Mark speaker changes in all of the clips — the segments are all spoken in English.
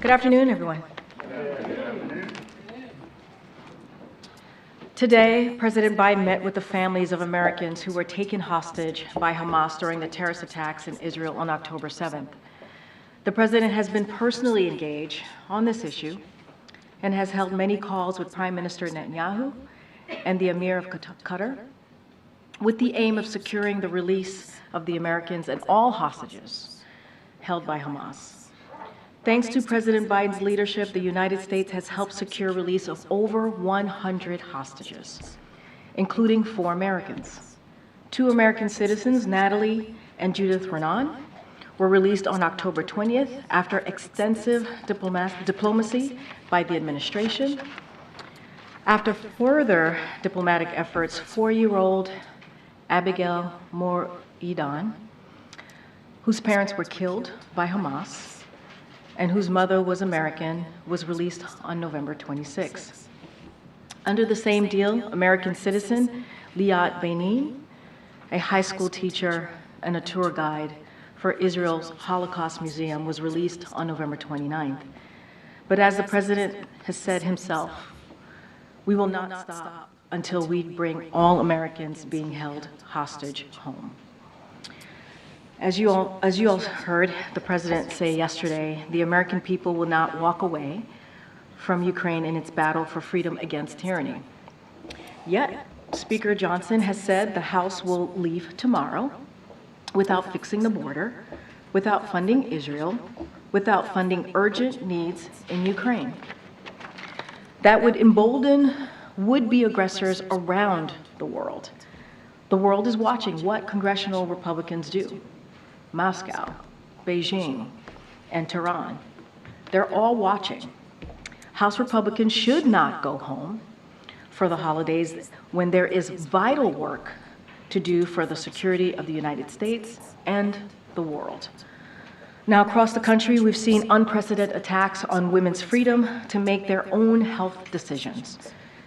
Speaker 1: Good afternoon, everyone. Today, President Biden met with the families of Americans who were taken hostage by Hamas during the terrorist attacks in Israel on October 7th. The president has been personally engaged on this issue and has held many calls with Prime Minister Netanyahu and the Emir of Qatar with the aim of securing the release of the Americans and all hostages held by Hamas. Thanks to President Biden's leadership, the United States has helped secure release of over 100 hostages, including 4 Americans. 2 American citizens, Natalie and Judith Renan, were released on October 20th after extensive diplomacy by the administration. After further diplomatic efforts, 4-year-old Abigail Moridan, whose parents were killed by Hamas and whose mother was American, was released on November 26. Under the same deal, American citizen Liat Benin, a high school teacher and a tour guide for Israel's Holocaust Museum, was released on November 29th. But as the president has said himself, we will not stop until we bring all Americans being held hostage home. As you all heard the president say yesterday, the American people will not walk away from Ukraine in its battle for freedom against tyranny. Yet, Speaker Johnson has said the House will leave tomorrow without fixing the border, without funding Israel, without funding urgent needs in Ukraine. That would embolden would-be aggressors around the world. The world is watching what congressional Republicans do. Moscow, Beijing, and Tehran. They're all watching. House Republicans should not go home for the holidays when there is vital work to do for the security of the United States and the world. Now, across the country, we've seen unprecedented attacks on women's freedom to make their own health decisions.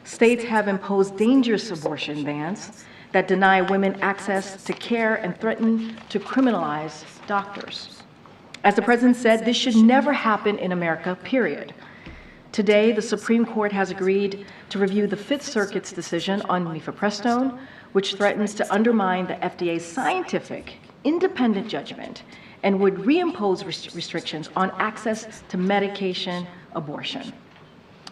Speaker 1: States have imposed dangerous abortion bans that deny women access to care and threaten to criminalize doctors. As the president said, this should never happen in America, period. Today, the Supreme Court has agreed to review the Fifth Circuit's decision on mifepristone, which threatens to undermine the FDA's scientific, independent judgment and would reimpose restrictions on access to medication abortion.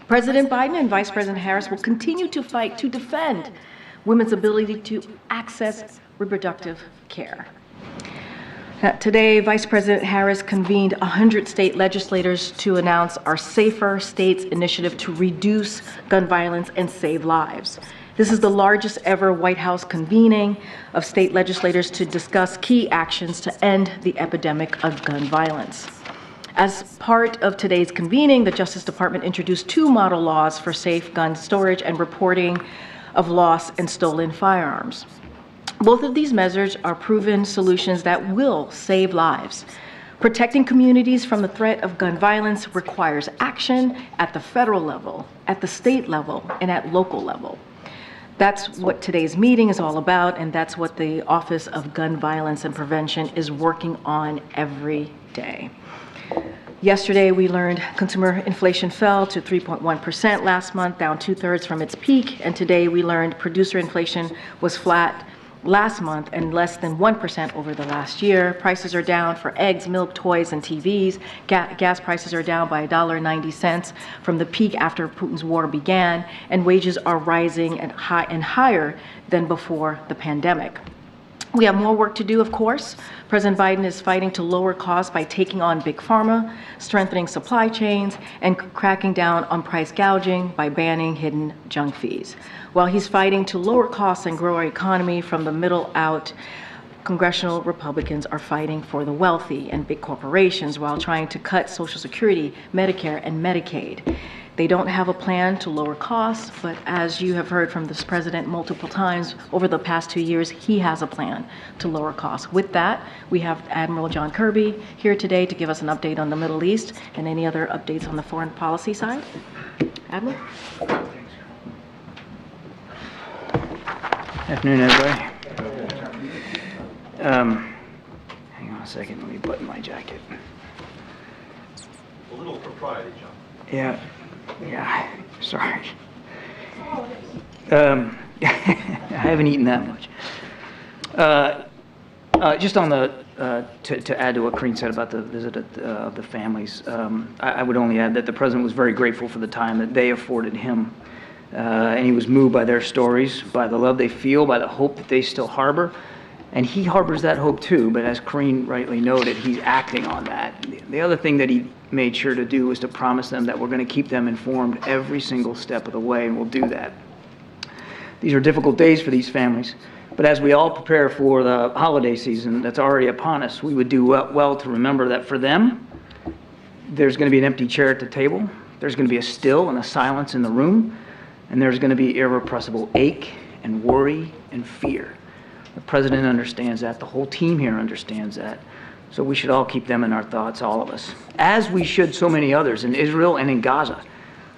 Speaker 1: President Biden and Vice President Harris will continue to fight to defend women's ability to access reproductive care. Today, Vice President Harris convened 100 state legislators to announce our Safer States initiative to reduce gun violence and save lives. This is the largest ever White House convening of state legislators to discuss key actions to end the epidemic of gun violence. As part of today's convening, the Justice Department introduced 2 model laws for safe gun storage and reporting of lost and stolen firearms. Both of these measures are proven solutions that will save lives. Protecting communities from the threat of gun violence requires action at the federal level, at the state level, and at local level. That's what today's meeting is all about, and that's what the Office of Gun Violence and Prevention is working on every day. Yesterday, we learned consumer inflation fell to 3.1% last month, down 2/3 from its peak. And today, we learned producer inflation was flat last month and less than 1% over the last year. Prices are down for eggs, milk, toys, and TVs. Gas prices are down by $1.90 from the peak after Putin's war began, and wages are rising and higher than before the pandemic. We have more work to do, of course. President Biden is fighting to lower costs by taking on big pharma, strengthening supply chains, and cracking down on price gouging by banning hidden junk fees. While he's fighting to lower costs and grow our economy from the middle out, Congressional Republicans are fighting for the wealthy and big corporations while trying to cut Social Security, Medicare, and Medicaid. They don't have a plan to lower costs, but as you have heard from this president multiple times over the past 2 years, he has a plan to lower costs. With that, we have Admiral John Kirby here today to give us an update on the Middle East and any other updates on the foreign policy side. Admiral?
Speaker 2: Afternoon, everybody. Hang on a second, let me button my jacket. A little propriety, John.
Speaker 3: Yeah, sorry. I haven't eaten that much. Just on the, to add to what Karine said about the visit of the families, I would only add that the President was very grateful for the time that they afforded him. And he was moved by their stories, by the love they feel, by the hope that they still harbor. And he harbors that hope too, but as Karine rightly noted, he's acting on that. The other thing that he made sure to do was to promise them that we're going to keep them informed every single step of the way, and we'll do that. These are difficult days for these families, but as we all prepare for the holiday season that's already upon us, we would do well to remember that for them, there's going to be an empty chair at the table, there's going to be a still and a silence in the room, and there's going to be irrepressible ache and worry and fear. The President understands that. The whole team here understands that. So we should all keep them in our thoughts, all of us, as we should so many others in Israel and in Gaza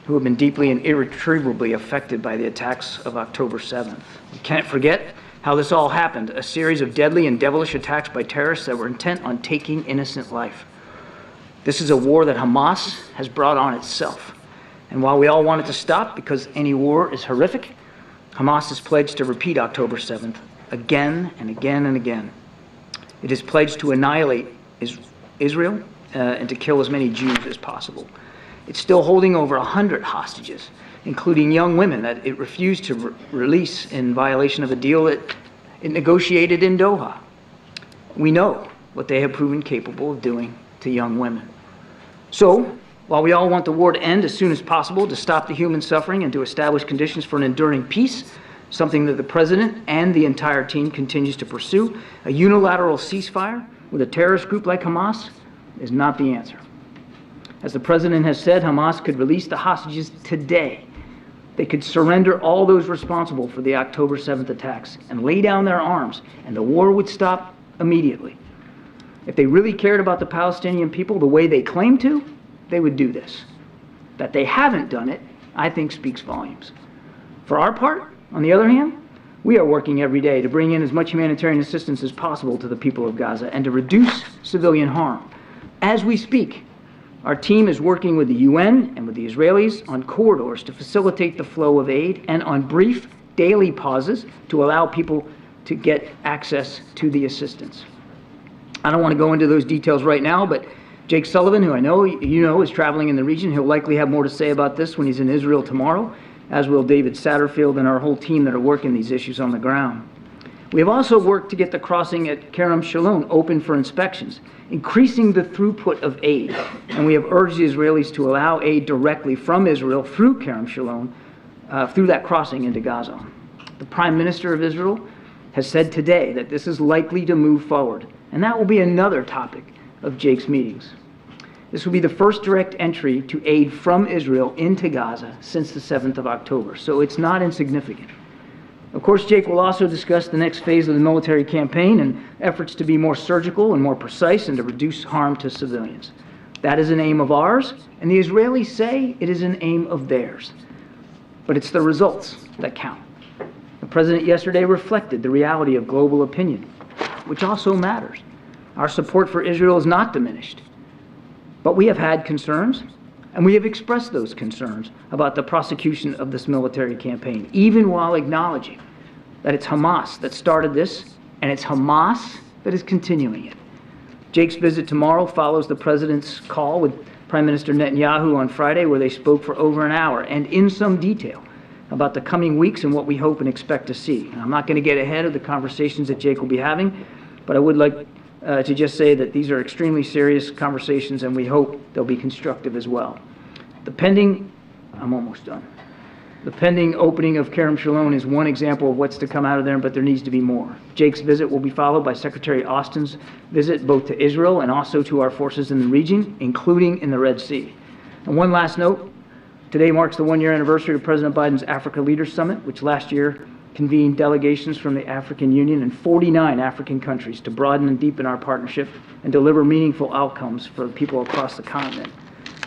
Speaker 3: who have been deeply and irretrievably affected by the attacks of October 7th. We can't forget how this all happened, a series of deadly and devilish attacks by terrorists that were intent on taking innocent life. This is a war that Hamas has brought on itself. And while we all want it to stop because any war is horrific, Hamas has pledged to repeat October 7th again and again and again. It has pledged to annihilate Israel and to kill as many Jews as possible. It's still holding over 100 hostages, including young women that it refused to release in violation of a deal that it negotiated in Doha. We know what they have proven capable of doing to young women. So, while we all want the war to end as soon as possible, to stop the human suffering and to establish conditions for an enduring peace, something that the President and the entire team continues to pursue, a unilateral ceasefire with a terrorist group like Hamas is not the answer. As the President has said, Hamas could release the hostages today. They could surrender all those responsible for the October 7th attacks and lay down their arms, and the war would stop immediately. If they really cared about the Palestinian people the way they claim to, they would do this. That they haven't done it, I think, speaks volumes. For our part, on the other hand, we are working every day to bring in as much humanitarian assistance as possible to the people of Gaza and to reduce civilian harm. As we speak, our team is working with the UN and with the Israelis on corridors to facilitate the flow of aid and on brief daily pauses to allow people to get access to the assistance. I don't want to go into those details right now, but Jake Sullivan, who I know you know is traveling in the region, he'll likely have more to say about this when he's in Israel tomorrow, as will David Satterfield and our whole team that are working these issues on the ground. We have also worked to get the crossing at Kerem Shalom open for inspections, increasing the throughput of aid, and we have urged the Israelis to allow aid directly from Israel through Kerem Shalom, through that crossing into Gaza. The Prime Minister of Israel has said today that this is likely to move forward, and that will be another topic of Jake's meetings. This will be the first direct entry to aid from Israel into Gaza since the 7th of October, so it's not insignificant. Of course, Jake will also discuss the next phase of the military campaign and efforts to be more surgical and more precise and to reduce harm to civilians. That is an aim of ours, and the Israelis say it is an aim of theirs. But it's the results that count. The President yesterday reflected the reality of global opinion, which also matters. Our support for Israel is not diminished. But we have had concerns, and we have expressed those concerns about the prosecution of this military campaign, even while acknowledging that it's Hamas that started this, and it's Hamas that is continuing it. Jake's visit tomorrow follows the President's call with Prime Minister Netanyahu on Friday, where they spoke for over an hour, and in some detail, about the coming weeks and what we hope and expect to see. And I'm not going to get ahead of the conversations that Jake will be having, but I would like to just say that these are extremely serious conversations, and we hope they'll be constructive as well. I'm almost done. The pending opening of Kerem Shalom is one example of what's to come out of there, but there needs to be more. Jake's visit will be followed by Secretary Austin's visit both to Israel and also to our forces in the region, including in the Red Sea. And one last note, today marks the one-year anniversary of President Biden's Africa Leaders Summit, which last year convened delegations from the African Union and 49 African countries to broaden and deepen our partnership and deliver meaningful outcomes for people across the continent.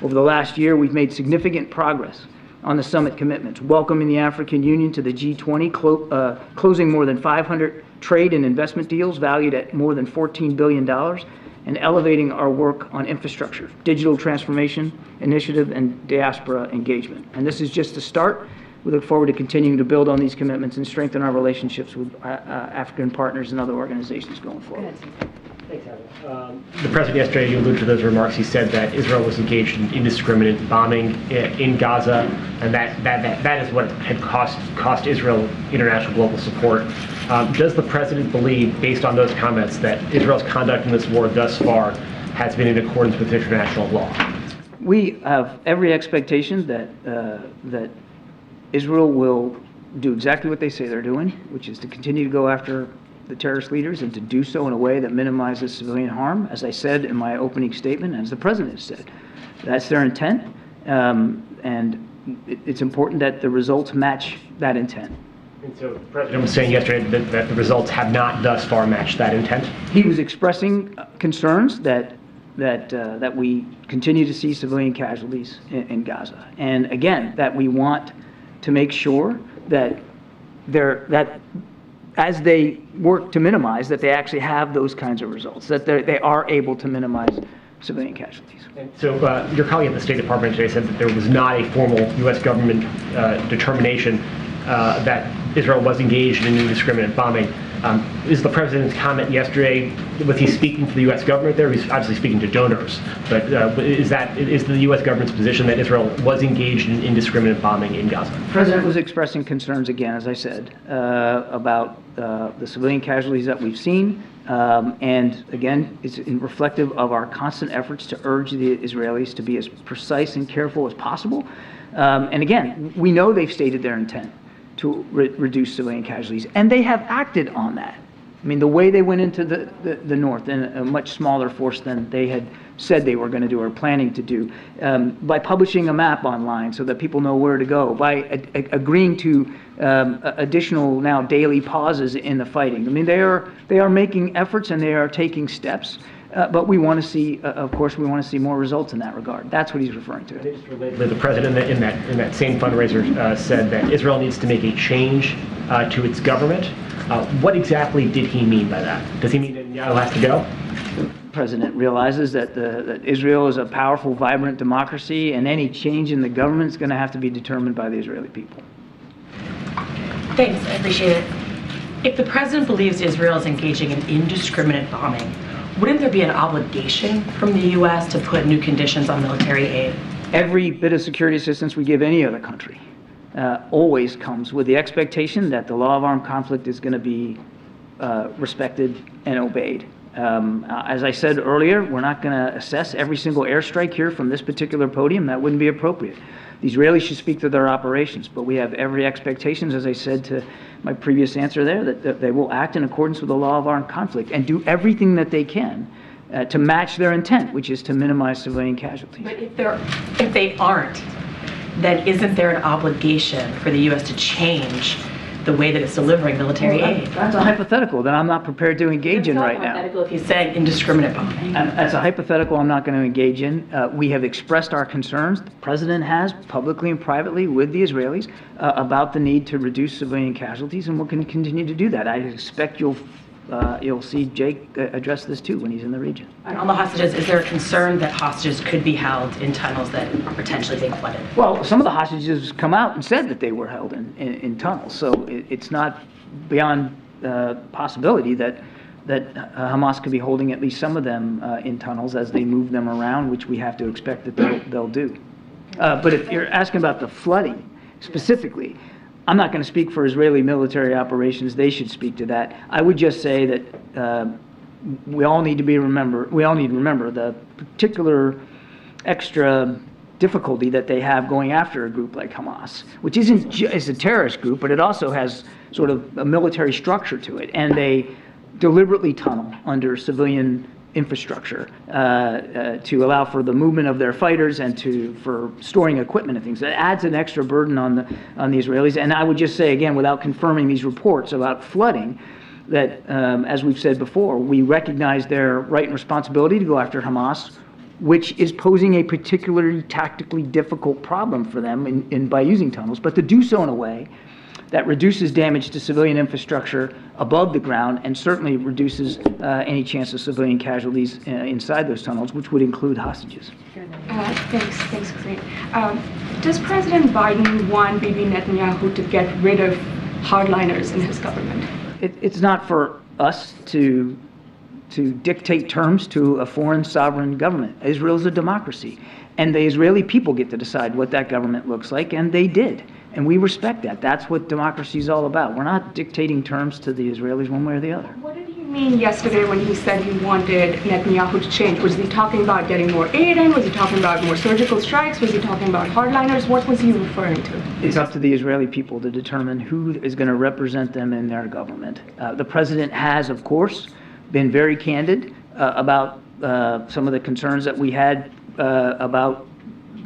Speaker 3: Over the last year, we've made significant progress on the summit commitments, welcoming the African Union to the G20, closing more than 500 trade and investment deals valued at more than $14 billion, and elevating our work on infrastructure, digital transformation initiative, and diaspora engagement. And this is just the start. We look forward to continuing to build on these commitments and strengthen our relationships with African partners and other organizations going forward.
Speaker 2: Thanks, Adam. The president yesterday, you alluded to those remarks. He said that Israel was engaged in indiscriminate bombing in Gaza, and that is what had cost Israel international global support. Does the president believe, based on those comments, that Israel's conduct in this war thus far has been in accordance with international law?
Speaker 3: We have every expectation that Israel will do exactly what they say they're doing, which is to continue to go after the terrorist leaders and to do so in a way that minimizes civilian harm, as I said in my opening statement, as the president has said. That's their intent, and it's important that the results match that intent.
Speaker 2: And so the president was saying yesterday that the results have not thus far matched that intent?
Speaker 3: He was expressing concerns that we continue to see civilian casualties in Gaza. And again, that we want to make sure that as they work to minimize, that they actually have those kinds of results, that they are able to minimize civilian casualties.
Speaker 2: And so your colleague at the State Department today said that there was not a formal U.S. government determination that Israel was engaged in indiscriminate bombing. Is the president's comment yesterday, was he speaking to the U.S. government there? He's obviously speaking to donors, but is the U.S. government's position that Israel was engaged in indiscriminate bombing in Gaza?
Speaker 3: The president was expressing concerns again, as I said, about the civilian casualties that we've seen, and again, it's reflective of our constant efforts to urge the Israelis to be as precise and careful as possible. And again, we know they've stated their intent to reduce civilian casualties, and they have acted on that. I mean, the way they went into the north in a much smaller force than they had said they were going to do or planning to do, by publishing a map online so that people know where to go, by agreeing to additional now daily pauses in the fighting. I mean, they are making efforts and they are taking steps. But we want to see, of course, we want to see more results in that regard. That's what he's referring to.
Speaker 2: The president in that same fundraiser said that Israel needs to make a change to its government. What exactly did he mean by that? Does he mean Netanyahu has to go?
Speaker 3: The president realizes that Israel is a powerful, vibrant democracy, and any change in the government is going to have to be determined by the Israeli people.
Speaker 4: Thanks, I appreciate it. If the president believes Israel is engaging in indiscriminate bombing, wouldn't there be an obligation from the U.S. to put new conditions on military aid?
Speaker 3: Every bit of security assistance we give any other country always comes with the expectation that the law of armed conflict is going to be respected and obeyed. As I said earlier, we're not going to assess every single airstrike here from this particular podium. That wouldn't be appropriate. The Israelis should speak to their operations, but we have every expectation, as I said to my previous answer there, that they will act in accordance with the law of armed conflict and do everything that they can to match their intent, which is to minimize civilian casualties.
Speaker 4: But if they aren't, then isn't there an obligation for the U.S. to change the way that it's delivering military aid?
Speaker 3: That's a hypothetical that I'm not prepared to engage in right now.
Speaker 4: Hypothetical if you say indiscriminate bombing.
Speaker 3: That's a hypothetical I'm not going to engage in. We have expressed our concerns, the president has, publicly and privately with the Israelis, about the need to reduce civilian casualties, and we're going to continue to do that. I expect you'll see Jake address this too when he's in the region.
Speaker 4: And on the hostages, is there a concern that hostages could be held in tunnels that are potentially being flooded?
Speaker 3: Well, some of the hostages come out and said that they were held in tunnels, so it's not beyond possibility that Hamas could be holding at least some of them in tunnels as they move them around, which we have to expect that they'll do. But if you're asking about the flooding specifically, I'm not going to speak for Israeli military operations. They should speak to that. I would just say that we all need to remember the particular extra difficulty that they have going after a group like Hamas, which isn't just a terrorist group, but it also has sort of a military structure to it, and they deliberately tunnel under civilian infrastructure to allow for the movement of their fighters and for storing equipment and things. That adds an extra burden on the Israelis. And I would just say again, without confirming these reports about flooding, that as we've said before, we recognize their right and responsibility to go after Hamas, which is posing a particularly tactically difficult problem for them by using tunnels, but to do so in a way that reduces damage to civilian infrastructure above the ground and certainly reduces any chance of civilian casualties inside those tunnels, which would include hostages.
Speaker 5: Thanks, Karine. Does President Biden want Bibi Netanyahu to get rid of hardliners in his government?
Speaker 3: It's not for us to dictate terms to a foreign sovereign government. Israel is a democracy, and the Israeli people get to decide what that government looks like, and they did. And we respect that. That's what democracy is all about. We're not dictating terms to the Israelis one way or the other.
Speaker 5: What did he mean yesterday when he said he wanted Netanyahu to change? Was he talking about getting more aid in? Was he talking about more surgical strikes? Was he talking about hardliners? What was he referring to?
Speaker 3: It's up to the Israeli people to determine who is going to represent them in their government. The president has, of course, been very candid about some of the concerns that we had about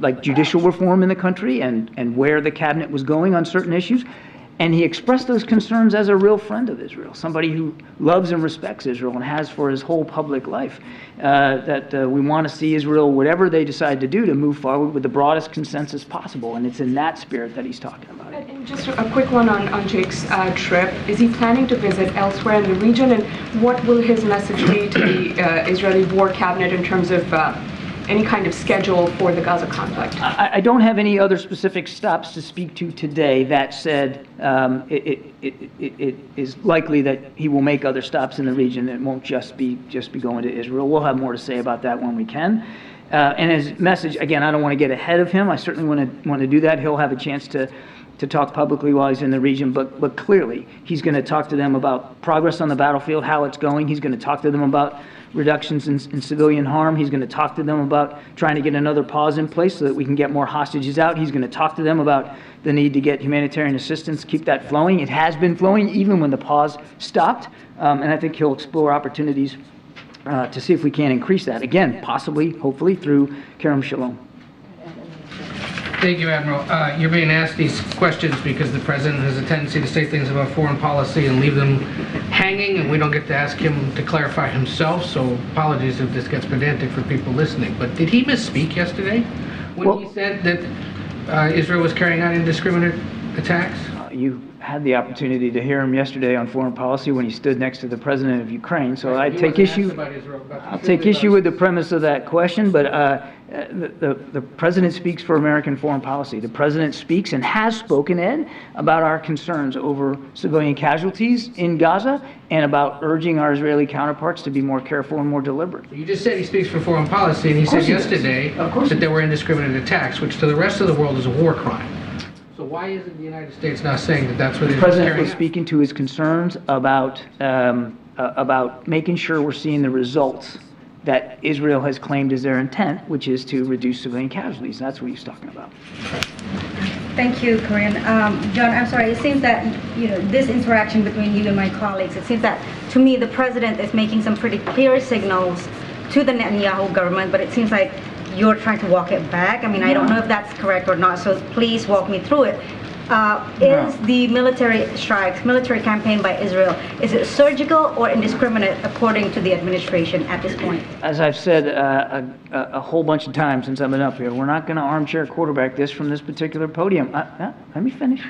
Speaker 3: like judicial reform in the country and where the cabinet was going on certain issues. And he expressed those concerns as a real friend of Israel, somebody who loves and respects Israel and has for his whole public life, that we want to see Israel, whatever they decide to do, to move forward with the broadest consensus possible. And it's in that spirit that he's talking about it.
Speaker 5: And just a quick one on Jake's trip. Is he planning to visit elsewhere in the region? And what will his message be to the Israeli war cabinet in terms of any kind of schedule for the Gaza conflict?
Speaker 3: I don't have any other specific stops to speak to today. That said, it is likely that he will make other stops in the region. It won't just be going to Israel. We'll have more to say about that when we can. And his message, again, I don't want to get ahead of him. I certainly want to do that. He'll have a chance to talk publicly while he's in the region, but clearly he's going to talk to them about progress on the battlefield, how it's going. He's going to talk to them about reductions in civilian harm. He's going to talk to them about trying to get another pause in place so that we can get more hostages out. He's going to talk to them about the need to get humanitarian assistance, keep that flowing. It has been flowing even when the pause stopped, and I think he'll explore opportunities to see if we can increase that. Again, possibly, hopefully, through Kerem Shalom.
Speaker 6: Thank you, Admiral. You're being asked these questions because the President has a tendency to say things about foreign policy and leave them hanging, and we don't get to ask him to clarify himself, so apologies if this gets pedantic for people listening. But did he misspeak yesterday when he said that Israel was carrying out indiscriminate attacks?
Speaker 3: You had the opportunity to hear him yesterday on foreign policy when he stood next to the president of Ukraine, so I take issue with the premise of that question, but the president speaks for American foreign policy. The president speaks and has spoken, Ed, about our concerns over civilian casualties in Gaza and about urging our Israeli counterparts to be more careful and more deliberate.
Speaker 6: You just said he speaks for foreign policy, and he said yesterday that there were indiscriminate attacks, which to the rest of the world is a war crime. So why isn't the United States now saying that that's what
Speaker 3: the president was speaking to his concerns about making sure we're seeing the results that Israel has claimed as their intent, which is to reduce civilian casualties. That's what he's talking about.
Speaker 7: Thank you, Karine. John, I'm sorry. It seems that this interaction between you and my colleagues. It seems that to me the president is making some pretty clear signals to the Netanyahu government, but it seems like you're trying to walk it back. I mean, I don't know if that's correct or not, so please walk me through it. Is the military strikes, military campaign by Israel, is it surgical or indiscriminate according to the administration at this point?
Speaker 3: As I've said a whole bunch of times since I've been up here, we're not going to armchair quarterback this from this particular podium. Let me finish.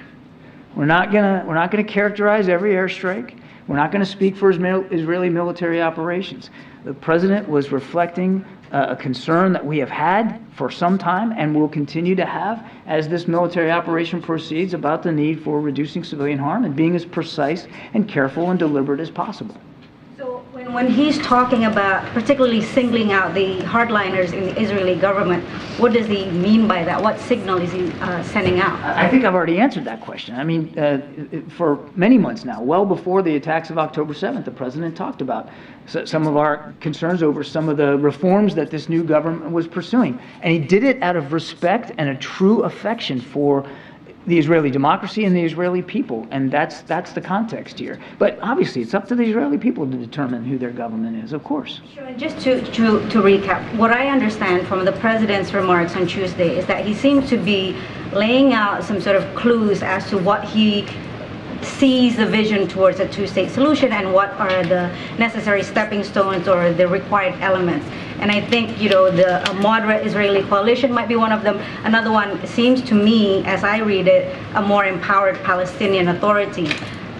Speaker 3: We're not going to characterize every airstrike. We're not going to speak for Israeli military operations. The president was reflecting a concern that we have had for some time and will continue to have as this military operation proceeds about the need for reducing civilian harm and being as precise and careful and deliberate as possible.
Speaker 7: So when he's talking about particularly singling out the hardliners in the Israeli government, what does he mean by that? What signal is he sending out?
Speaker 3: I think I've already answered that question. I mean, for many months now, well before the attacks of October 7th, the president talked about some of our concerns over some of the reforms that this new government was pursuing. And he did it out of respect and a true affection for the Israeli democracy and the Israeli people. And that's the context here. But obviously, it's up to the Israeli people to determine who their government is, of course.
Speaker 7: Sure. And just to recap, what I understand from the president's remarks on Tuesday is that he seems to be laying out some sort of clues as to what he sees the vision towards a two-state solution and what are the necessary stepping stones or the required elements. And I think, the moderate Israeli coalition might be one of them. Another one seems to me, as I read it, a more empowered Palestinian Authority.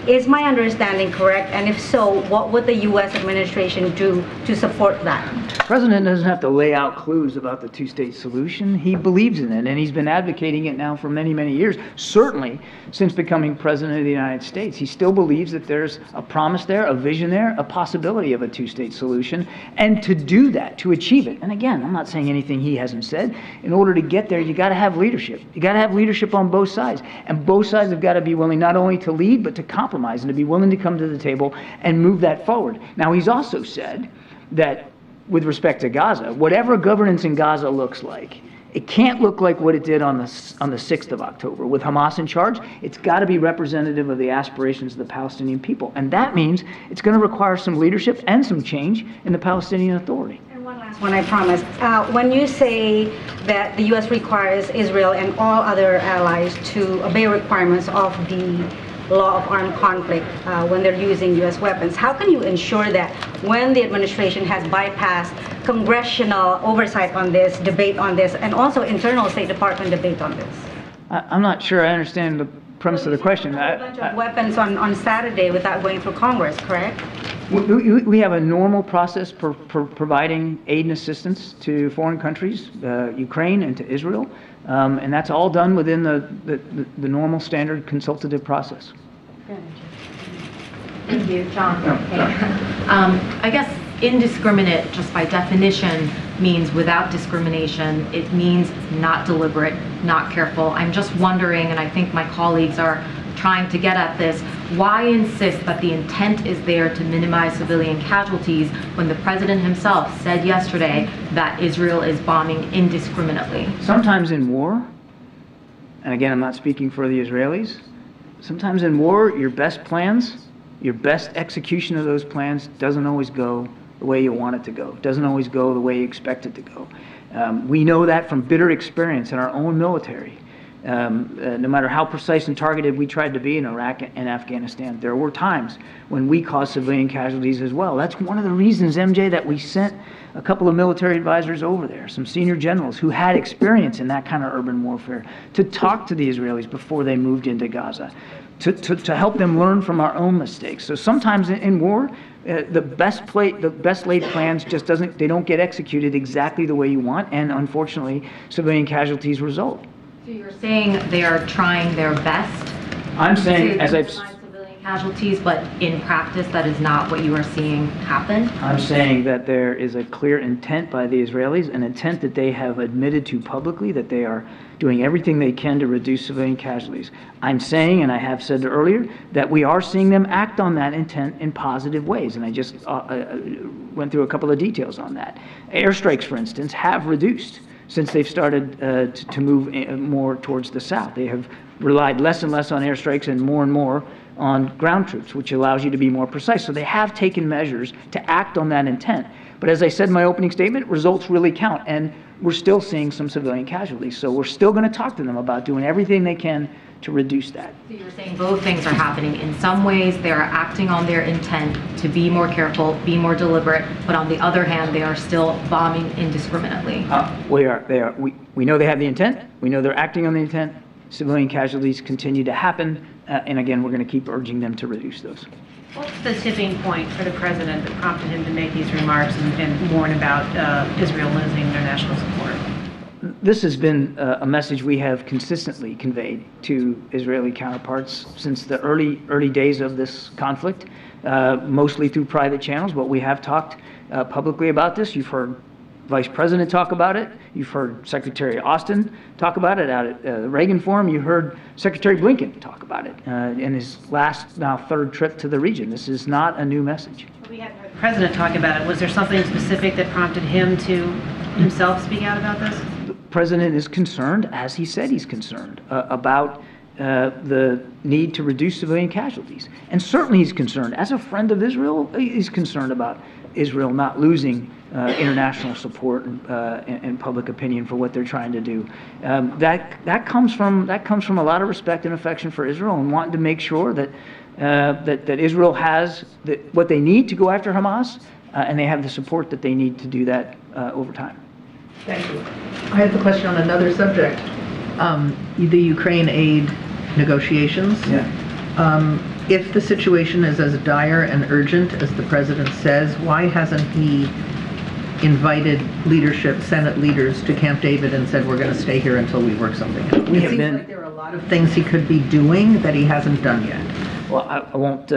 Speaker 7: Is my understanding correct? And if so, what would the U.S. administration do to support that?
Speaker 3: The president doesn't have to lay out clues about the two-state solution. He believes in it, and he's been advocating it now for many, many years, certainly since becoming president of the United States. He still believes that there's a promise there, a vision there, a possibility of a two-state solution, and to do that, to achieve it. And again, I'm not saying anything he hasn't said. In order to get there, you got to have leadership. You got to have leadership on both sides, and both sides have got to be willing not only to lead, but to compromise and to be willing to come to the table and move that forward. Now, he's also said that with respect to Gaza, whatever governance in Gaza looks like, it can't look like what it did on the 6th of October. With Hamas in charge, it's got to be representative of the aspirations of the Palestinian people. And that means it's going to require some leadership and some change in the Palestinian Authority.
Speaker 7: And one last one, I promise. When you say that the U.S. requires Israel and all other allies to obey requirements of the law of armed conflict when they're using U.S. weapons, how can you ensure that when the administration has bypassed congressional oversight on this, debate on this, and also internal State Department debate on this?
Speaker 3: I'm not sure I understand the premise of the question.
Speaker 7: A bunch of weapons on Saturday without going through Congress, correct?
Speaker 3: We have a normal process for providing aid and assistance to foreign countries, Ukraine and to Israel, and that's all done within the normal standard consultative process.
Speaker 1: Thank you, John. I guess indiscriminate, just by definition, means without discrimination. It means not deliberate, not careful. I'm just wondering, and I think my colleagues are trying to get at this, why insist that the intent is there to minimize civilian casualties when the president himself said yesterday that Israel is bombing indiscriminately?
Speaker 3: Sometimes in war, and again, I'm not speaking for the Israelis, sometimes in war, your best plans, your best execution of those plans doesn't always go the way you want it to go. It doesn't always go the way you expect it to go. We know that from bitter experience in our own military. No matter how precise and targeted we tried to be in Iraq and Afghanistan, there were times when we caused civilian casualties as well. That's one of the reasons, MJ, that we sent a couple of military advisors over there, some senior generals who had experience in that kind of urban warfare, to talk to the Israelis before they moved into Gaza, to help them learn from our own mistakes. So sometimes in war, the best laid plans just they don't get executed exactly the way you want, and unfortunately, civilian casualties result.
Speaker 1: So you're saying they are trying their best?
Speaker 3: I'm saying, as I've
Speaker 1: civilian casualties, but in practice, that is not what you are seeing happen?
Speaker 3: I'm saying that there is a clear intent by the Israelis, an intent that they have admitted to publicly, that they are doing everything they can to reduce civilian casualties. I'm saying, and I have said earlier, that we are seeing them act on that intent in positive ways, and I just went through a couple of details on that. Airstrikes, for instance, have reduced since they've started to move more towards the south. They have relied less and less on airstrikes and more on ground troops, which allows you to be more precise. So they have taken measures to act on that intent. But as I said in my opening statement, results really count, and we're still seeing some civilian casualties. So we're still going to talk to them about doing everything they can to reduce that.
Speaker 1: So you're saying both things are happening. In some ways, they are acting on their intent to be more careful, be more deliberate, but on the other hand, they are still bombing indiscriminately.
Speaker 3: We know they have the intent. We know they're acting on the intent. Civilian casualties continue to happen. And again, we're going to keep urging them to reduce those.
Speaker 8: What's the tipping point for the president that prompted him to make these remarks and warn about Israel losing their national support?
Speaker 3: This has been a message we have consistently conveyed to Israeli counterparts since the early days of this conflict, mostly through private channels, but we have talked publicly about this. You've heard Vice President talk about it. You've heard Secretary Austin talk about it out at the Reagan Forum. You heard Secretary Blinken talk about it in his last, now third trip to the region. This is not a new message.
Speaker 8: We hadn't heard the president talk about it. Was there something specific that prompted him to himself speak out about this?
Speaker 3: The president is concerned, as he said he's concerned, about the need to reduce civilian casualties. And certainly he's concerned. As a friend of Israel, he's concerned about Israel not losing international support and public opinion for what they're trying to do. That comes from a lot of respect and affection for Israel, and wanting to make sure that that Israel has what they need to go after Hamas, and they have the support that they need to do that over time.
Speaker 9: Thank you. I have a question on another subject. The Ukraine aid negotiations.
Speaker 3: Yeah.
Speaker 9: If the situation is as dire and urgent as the president says, why hasn't he invited leadership, Senate leaders, to Camp David and said, we're going to stay here until we work something out? It seems like there are a lot of things he could be doing that he hasn't done yet.
Speaker 3: Well, I won't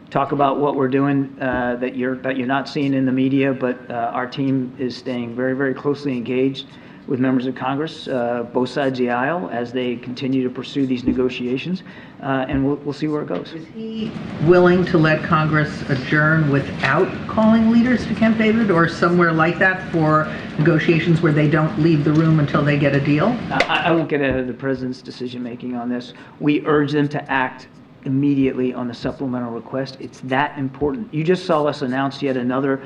Speaker 3: talk about what we're doing that you're not seeing in the media, but our team is staying very, very closely engaged with members of Congress, both sides of the aisle, as they continue to pursue these negotiations, and we'll see where it goes.
Speaker 9: Is he willing to let Congress adjourn without calling leaders to Camp David, or somewhere like that for negotiations where they don't leave the room until they get a deal?
Speaker 3: I won't get ahead of the president's decision-making on this. We urge them to act immediately on the supplemental request. It's that important. You just saw us announce yet another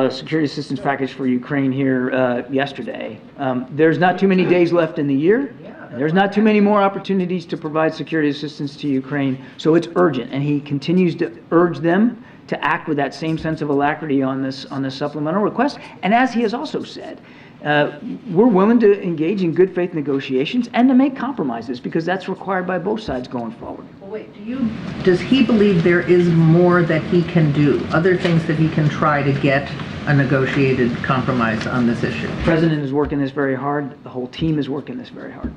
Speaker 3: security assistance package for Ukraine here yesterday. There's not too many days left in the year. There's not too many more opportunities to provide security assistance to Ukraine, so it's urgent, and he continues to urge them to act with that same sense of alacrity on this supplemental request. And as he has also said, we're willing to engage in good faith negotiations and to make compromises, because that's required by both sides going forward.
Speaker 9: Well, wait, does he believe there is more that he can do, other things that he can try to get a negotiated compromise on this issue?
Speaker 3: The president is working this very hard. The whole team is working this very hard.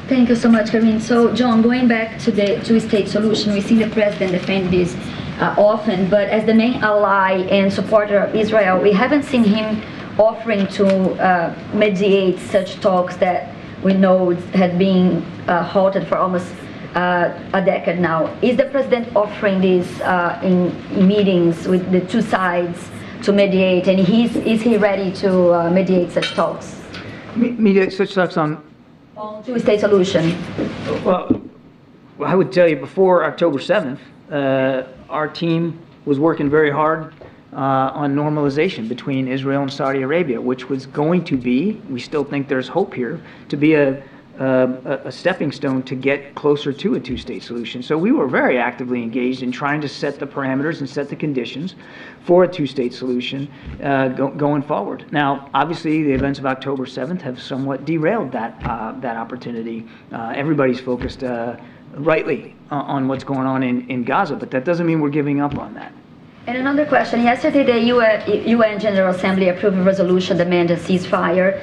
Speaker 10: Thank you so much, Karine. So, John, going back to the two-state solution, we see the president defend this often, but as the main ally and supporter of Israel, we haven't seen him offering to mediate such talks that we know had been halted for almost a decade now. Is the president offering this in meetings with the two sides to mediate, and is he ready to mediate such talks?
Speaker 3: Mediate such talks on
Speaker 10: two-state solution.
Speaker 3: Well, I would tell you, before October 7th, our team was working very hard on normalization between Israel and Saudi Arabia, which was going to be, we still think there's hope here, to be a stepping stone to get closer to a two-state solution. So we were very actively engaged in trying to set the parameters and set the conditions for a two-state solution going forward. Now, obviously, the events of October 7th have somewhat derailed that opportunity. Everybody's focused rightly on what's going on in Gaza, but that doesn't mean we're giving up on that.
Speaker 10: And another question. Yesterday, the UN General Assembly approved a resolution demanding a ceasefire.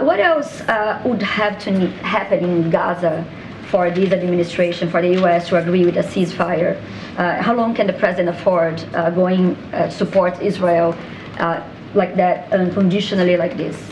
Speaker 10: What else would have to happen in Gaza for this administration, for the U.S. to agree with a ceasefire? How long can the president afford going to support Israel like that, unconditionally like this?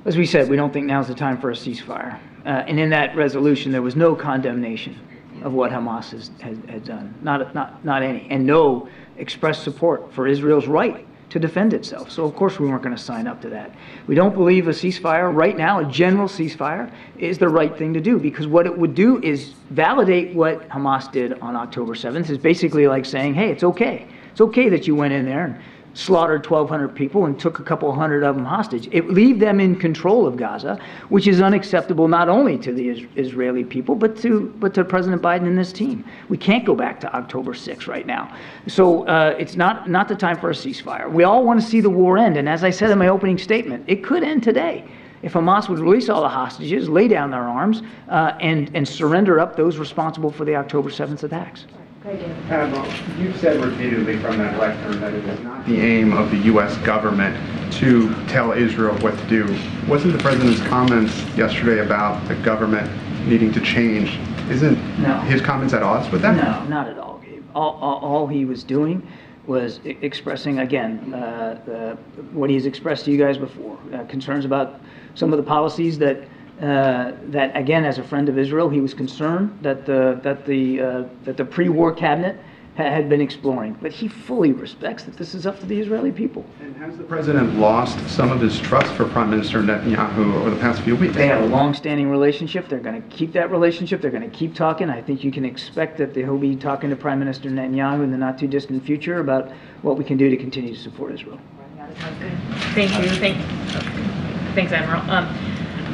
Speaker 3: As we said, we don't think now's the time for a ceasefire. And in that resolution, there was no condemnation of what Hamas has done, not any, and no expressed support for Israel's right to defend itself. So of course we weren't going to sign up to that. We don't believe a ceasefire right now, a general ceasefire, is the right thing to do, because what it would do is validate what Hamas did on October 7th. It's basically like saying, hey, it's okay. It's okay that you went in there and slaughtered 1,200 people and took a couple hundred of them hostage. It leave them in control of Gaza, which is unacceptable not only to the Israeli people, but to President Biden and this team. We can't go back to October 6th right now. So it's not the time for a ceasefire. We all want to see the war end, and as I said in my opening statement, it could end today if Hamas would release all the hostages, lay down their arms, and surrender up those responsible for the October 7th attacks.
Speaker 11: Admiral, you've said repeatedly from that lectern that it is not the aim of the U.S. government to tell Israel what to do. Wasn't the president's comments yesterday about the government needing to change, isn't his comments at odds with that?
Speaker 3: No, not at all, Gabe. All he was doing was expressing, again, what he's expressed to you guys before, concerns about some of the policies that again, as a friend of Israel, he was concerned that the pre-war cabinet had been exploring. But he fully respects that this is up to the Israeli people.
Speaker 11: And has the president lost some of his trust for Prime Minister Netanyahu over the past few weeks?
Speaker 3: They have a long-standing relationship. They're going to keep that relationship. They're going to keep talking. I think you can expect that he'll be talking to Prime Minister Netanyahu in the not-too-distant future about what we can do to continue to support Israel.
Speaker 12: Thank you. Thanks, Admiral.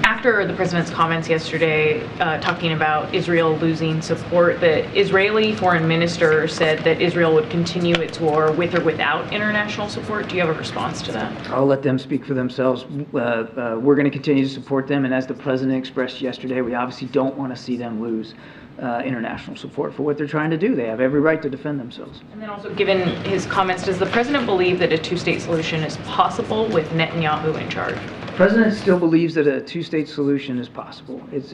Speaker 12: After the president's comments yesterday talking about Israel losing support, the Israeli foreign minister said that Israel would continue its war with or without international support. Do you have a response to that?
Speaker 3: I'll let them speak for themselves. We're going to continue to support them, and as the president expressed yesterday, we obviously don't want to see them lose international support for what they're trying to do. They have every right to defend themselves.
Speaker 12: And then also, given his comments, does the president believe that a two-state solution is possible with Netanyahu in charge?
Speaker 3: The president still believes that a two-state solution is possible. It's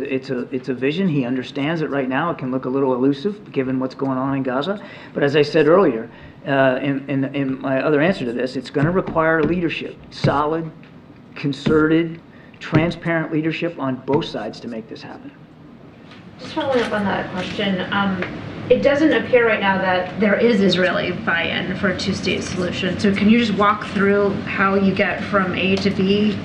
Speaker 3: a vision. He understands that right now it can look a little elusive given what's going on in Gaza. But as I said earlier, in my other answer to this, it's going to require leadership, solid, concerted, transparent leadership on both sides to make this happen.
Speaker 8: Just following up on that question, it doesn't appear right now that there is Israeli buy-in for a two-state solution. So can you just walk through how you get from A to B?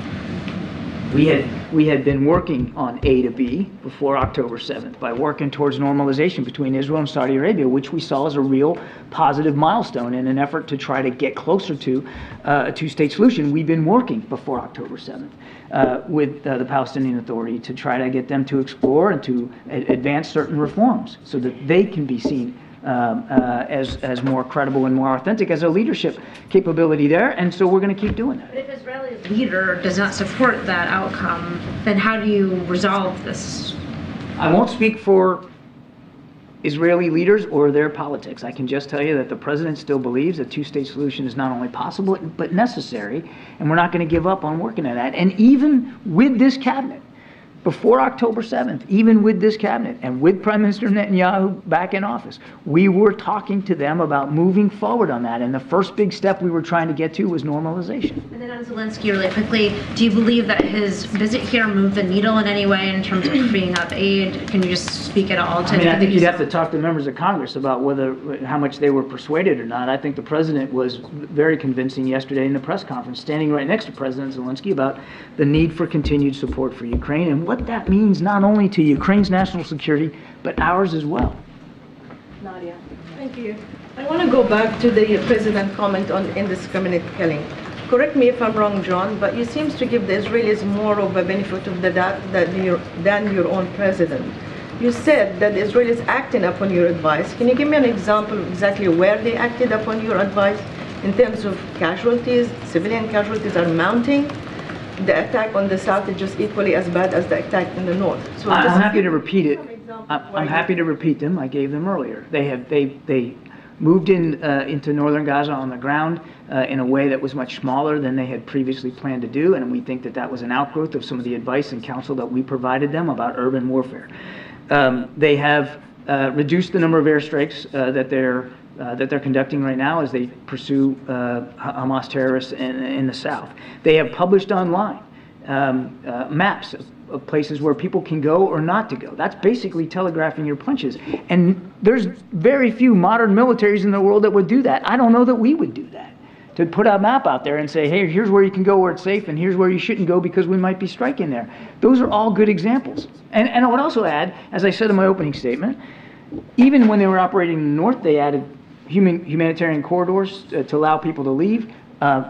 Speaker 3: We had been working on A to B before October 7th by working towards normalization between Israel and Saudi Arabia, which we saw as a real positive milestone in an effort to try to get closer to a two-state solution. We've been working before October 7th with the Palestinian Authority to try to get them to explore and to advance certain reforms so that they can be seen as more credible and more authentic as a leadership capability there, and so we're going to keep doing that.
Speaker 8: But if Israel's leader does not support that outcome, then how do you resolve this?
Speaker 3: I won't speak for Israeli leaders or their politics. I can just tell you that the president still believes a two-state solution is not only possible but necessary, and we're not going to give up on working at that. And even with this cabinet, before October 7th, even with this cabinet and with Prime Minister Netanyahu back in office, we were talking to them about moving forward on that. And the first big step we were trying to get to was normalization.
Speaker 8: And then on Zelensky, really quickly, do you believe that his visit here moved the needle in any way in terms of freeing up aid? Can you just speak at all to
Speaker 3: I think you'd have to talk to members of Congress about how much they were persuaded or not. I think the president was very convincing yesterday in the press conference, standing right next to President Zelensky, about the need for continued support for Ukraine and what that means not only to Ukraine's national security, but ours as well.
Speaker 13: Nadia. Thank you. I want to go back to the president's comment on indiscriminate killing. Correct me if I'm wrong, John, but you seem to give the Israelis more of a benefit of the doubt than your own president. You said that the Israelis acting upon your advice. Can you give me an example of exactly where they acted upon your advice in terms of casualties? Civilian casualties are mounting. The attack on the south is just equally as bad as the attack in the north. So
Speaker 3: I'm happy to repeat it. I'm happy to repeat them. I gave them earlier. They moved into northern Gaza on the ground in a way that was much smaller than they had previously planned to do, and we think that that was an outgrowth of some of the advice and counsel that we provided them about urban warfare. They have reduced the number of airstrikes that they're conducting right now as they pursue Hamas terrorists in the south. They have published online maps of places where people can go or not to go. That's basically telegraphing your punches. And there's very few modern militaries in the world that would do that. I don't know that we would do that, to put a map out there and say, hey, here's where you can go where it's safe, and here's where you shouldn't go because we might be striking there. Those are all good examples. And I would also add, as I said in my opening statement, even when they were operating in the north, they added humanitarian corridors to allow people to leave.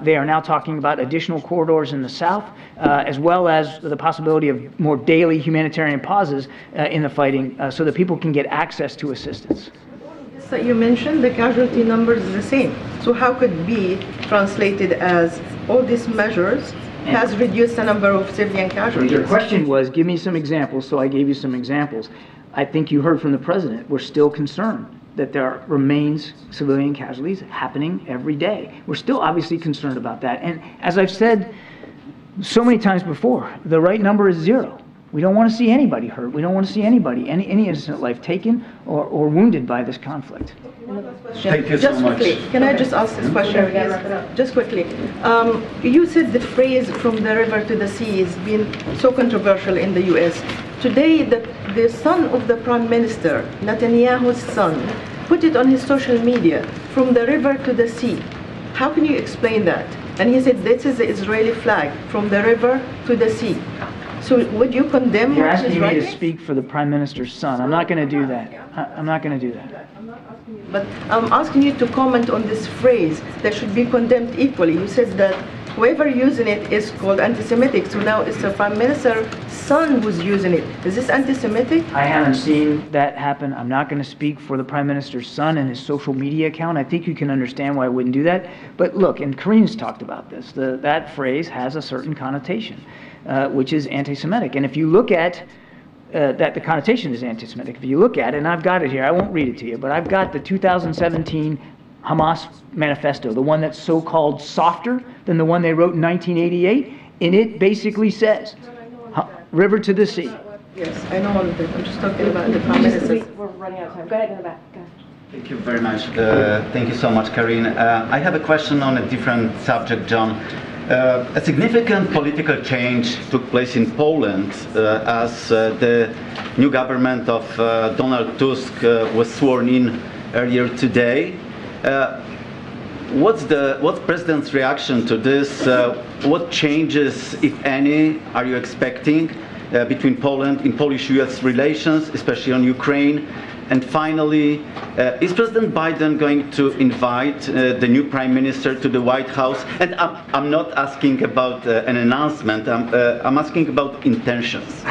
Speaker 3: They are now talking about additional corridors in the south, as well as the possibility of more daily humanitarian pauses in the fighting so that people can get access to assistance.
Speaker 13: That you mentioned, the casualty numbers is the same. So how could be translated as all these measures has reduced the number of civilian casualties?
Speaker 3: Your question was, give me some examples, so I gave you some examples. I think you heard from the president, we're still concerned that there remains civilian casualties happening every day. We're still obviously concerned about that. And as I've said so many times before, the right number is 0. We don't want to see anybody hurt. We don't want to see anybody, any innocent life taken or wounded by this conflict.
Speaker 13: Thank you so much. Can I just ask this question, please? Just quickly. You said the phrase "from the river to the sea" has been so controversial in the U.S. Today, the son of the Prime Minister, Netanyahu's son, put it on his social media, from the river to the sea. How can you explain that? And he said, this is the Israeli flag, from the river to the sea. So would you condemn
Speaker 3: You're
Speaker 13: what he's
Speaker 3: asking me to
Speaker 13: writing?
Speaker 3: speak for the Prime Minister's son. I'm not going to do that. I'm not going to do that.
Speaker 13: But I'm asking you to comment on this phrase that should be condemned equally. You said that whoever using it is called anti-Semitic. So now it's the Prime Minister's son who's using it. Is this anti-Semitic?
Speaker 3: I haven't seen that happen. I'm not going to speak for the Prime Minister's son and his social media account. I think you can understand why I wouldn't do that. But look, and Karine's talked about this, that phrase has a certain connotation, which is anti-Semitic. And if you look at that the connotation is anti-Semitic. If you look at it, and I've got it here, I won't read it to you, but I've got the 2017 Hamas manifesto, the one that's so-called softer than the one they wrote in 1988, and it basically says, river to the sea.
Speaker 13: Yes, I know all of it. I'm just talking about the Prime Minister.
Speaker 1: We're running out of time. Go ahead in the back. Go ahead.
Speaker 14: Thank you very much. Thank you so much, Karine. I have a question on a different subject, John. A significant political change took place in Poland as the new government of Donald Tusk was sworn in earlier today. What's President's reaction to this? What changes, if any, are you expecting between Poland in Polish-US relations, especially on Ukraine? And finally, is President Biden going to invite the new Prime Minister to the White House? And I'm not asking about an announcement, I'm asking about intentions.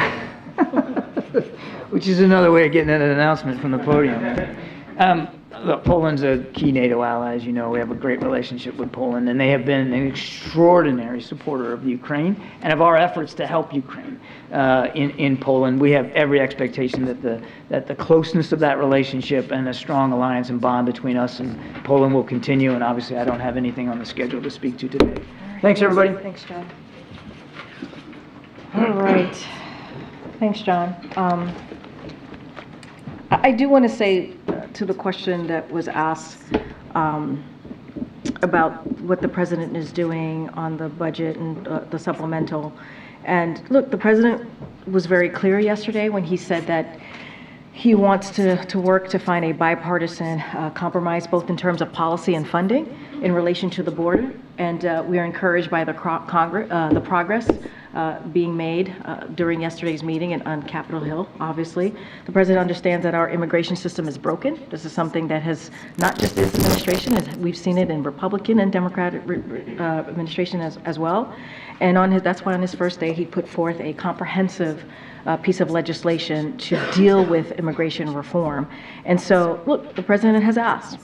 Speaker 3: Which is another way of getting an announcement from the podium. Look, Poland's a key NATO ally, as you know. We have a great relationship with Poland, and they have been an extraordinary supporter of Ukraine and of our efforts to help Ukraine in Poland. We have every expectation that the closeness of that relationship and a strong alliance and bond between us and Poland will continue, and obviously I don't have anything on the schedule to speak to today. Thanks, everybody.
Speaker 1: Thanks, John. All right. Thanks, John. I do want to say to the question that was asked about what the president is doing on the budget and the supplemental. And look, the president was very clear yesterday when he said that he wants to work to find a bipartisan compromise, both in terms of policy and funding in relation to the border. And we are encouraged by the progress being made during yesterday's meeting on Capitol Hill, obviously. The president understands that our immigration system is broken. This is something that has not just this administration, we've seen it in Republican and Democratic administration as well. And that's why on his first day, he put forth a comprehensive piece of legislation to deal with immigration reform. And so, look, the president has asked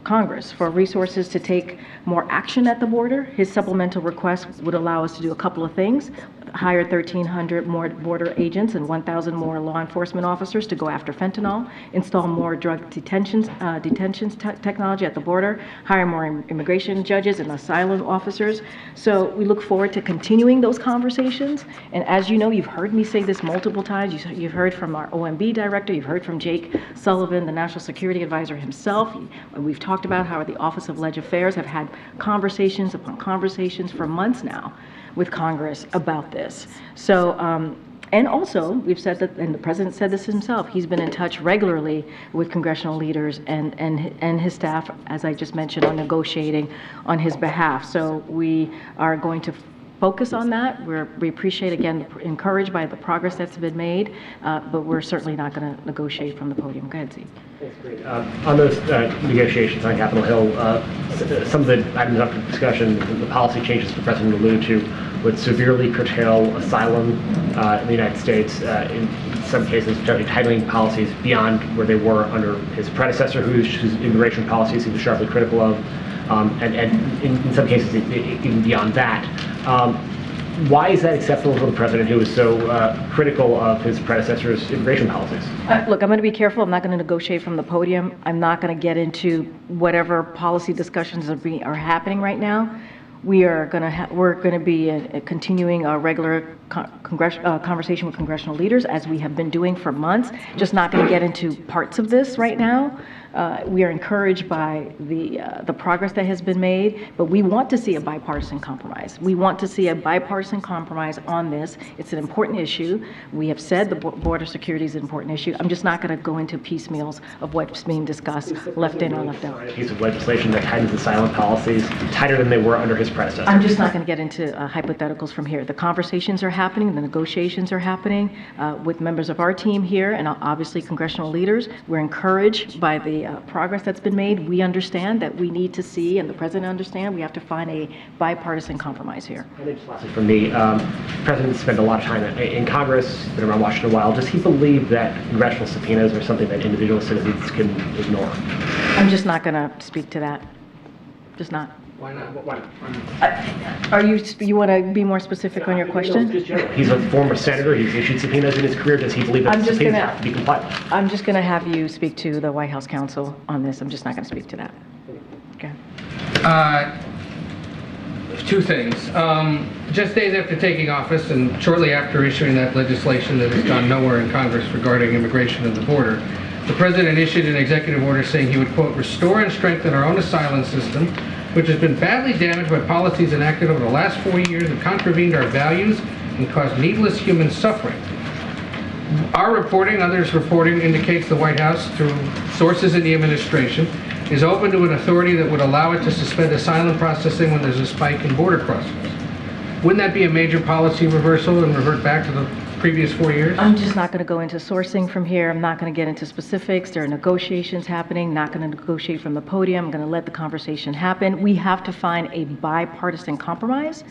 Speaker 1: Congress for resources to take more action at the border. His supplemental request would allow us to do a couple of things: hire 1,300 more border agents and 1,000 more law enforcement officers to go after fentanyl, install more drug detentions technology at the border, hire more immigration judges and asylum officers. So we look forward to continuing those conversations. And as you know, you've heard me say this multiple times. You've heard from our OMB director, you've heard from Jake Sullivan, the National Security Advisor himself. We've talked about how the Office of Leg Affairs have had conversations upon conversations for months now with Congress about this. So, and also we've said that, and the president said this himself, he's been in touch regularly with congressional leaders and his staff, as I just mentioned, on negotiating on his behalf. So we are going to focus on that. We appreciate, again, encouraged by the progress that's been made, but we're certainly not going to negotiate from the podium. Go ahead, Zeke.
Speaker 2: Thanks, great. On those negotiations on Capitol Hill, some of the items up for discussion, the policy changes the president alluded to, would severely curtail asylum in the United States, in some cases potentially tightening policies beyond where they were under his predecessor, whose immigration policies he was sharply critical of, and in some cases even beyond that. Why is that acceptable to the president, who was so critical of his predecessor's immigration policies?
Speaker 1: Look, I'm going to be careful. I'm not going to negotiate from the podium. I'm not going to get into whatever policy discussions are happening right now. We're going to be continuing our regular conversation with congressional leaders, as we have been doing for months. Just not going to get into parts of this right now. We are encouraged by the progress that has been made, but we want to see a bipartisan compromise. We want to see a bipartisan compromise on this. It's an important issue. We have said the border security is an important issue. I'm just not going to go into piecemeals of what's being discussed, left in or left out.
Speaker 2: A piece of legislation that tightens asylum policies tighter than they were under his predecessor.
Speaker 1: I'm just not going to get into hypotheticals from here. The conversations are happening, the negotiations are happening with members of our team here and obviously congressional leaders. We're encouraged by the progress that's been made. We understand that we need to see, and the president understands, we have to find a bipartisan compromise here.
Speaker 2: And then just lastly from me, the president spent a lot of time in Congress, been around Washington a while. Does he believe that congressional subpoenas are something that individual citizens can ignore?
Speaker 1: I'm just not going to speak to that. Just not.
Speaker 6: Why not? Why not?
Speaker 1: Are you want to be more specific on your question?
Speaker 2: He's a former senator. He's issued subpoenas in his career. Does he believe that subpoenas have to be complied with?
Speaker 1: I'm just going to have you speak to the White House counsel on this. I'm just not going to speak to that. Okay.
Speaker 6: Two things. Just days after taking office and shortly after issuing that legislation that has gone nowhere in Congress regarding immigration and the border, the president issued an executive order saying he would, quote, restore and strengthen our own asylum system, which has been badly damaged by policies enacted over the last 4 years that contravened our values and caused needless human suffering. Our reporting, others' reporting, indicates the White House, through sources in the administration, is open to an authority that would allow it to suspend asylum processing when there's a spike in border crossings. Wouldn't that be a major policy reversal and revert back to the previous 4 years?
Speaker 1: I'm just not going to go into sourcing from here. I'm not going to get into specifics. There are negotiations happening. Not going to negotiate from the podium. I'm going to let the conversation happen. We have to find a bipartisan compromise.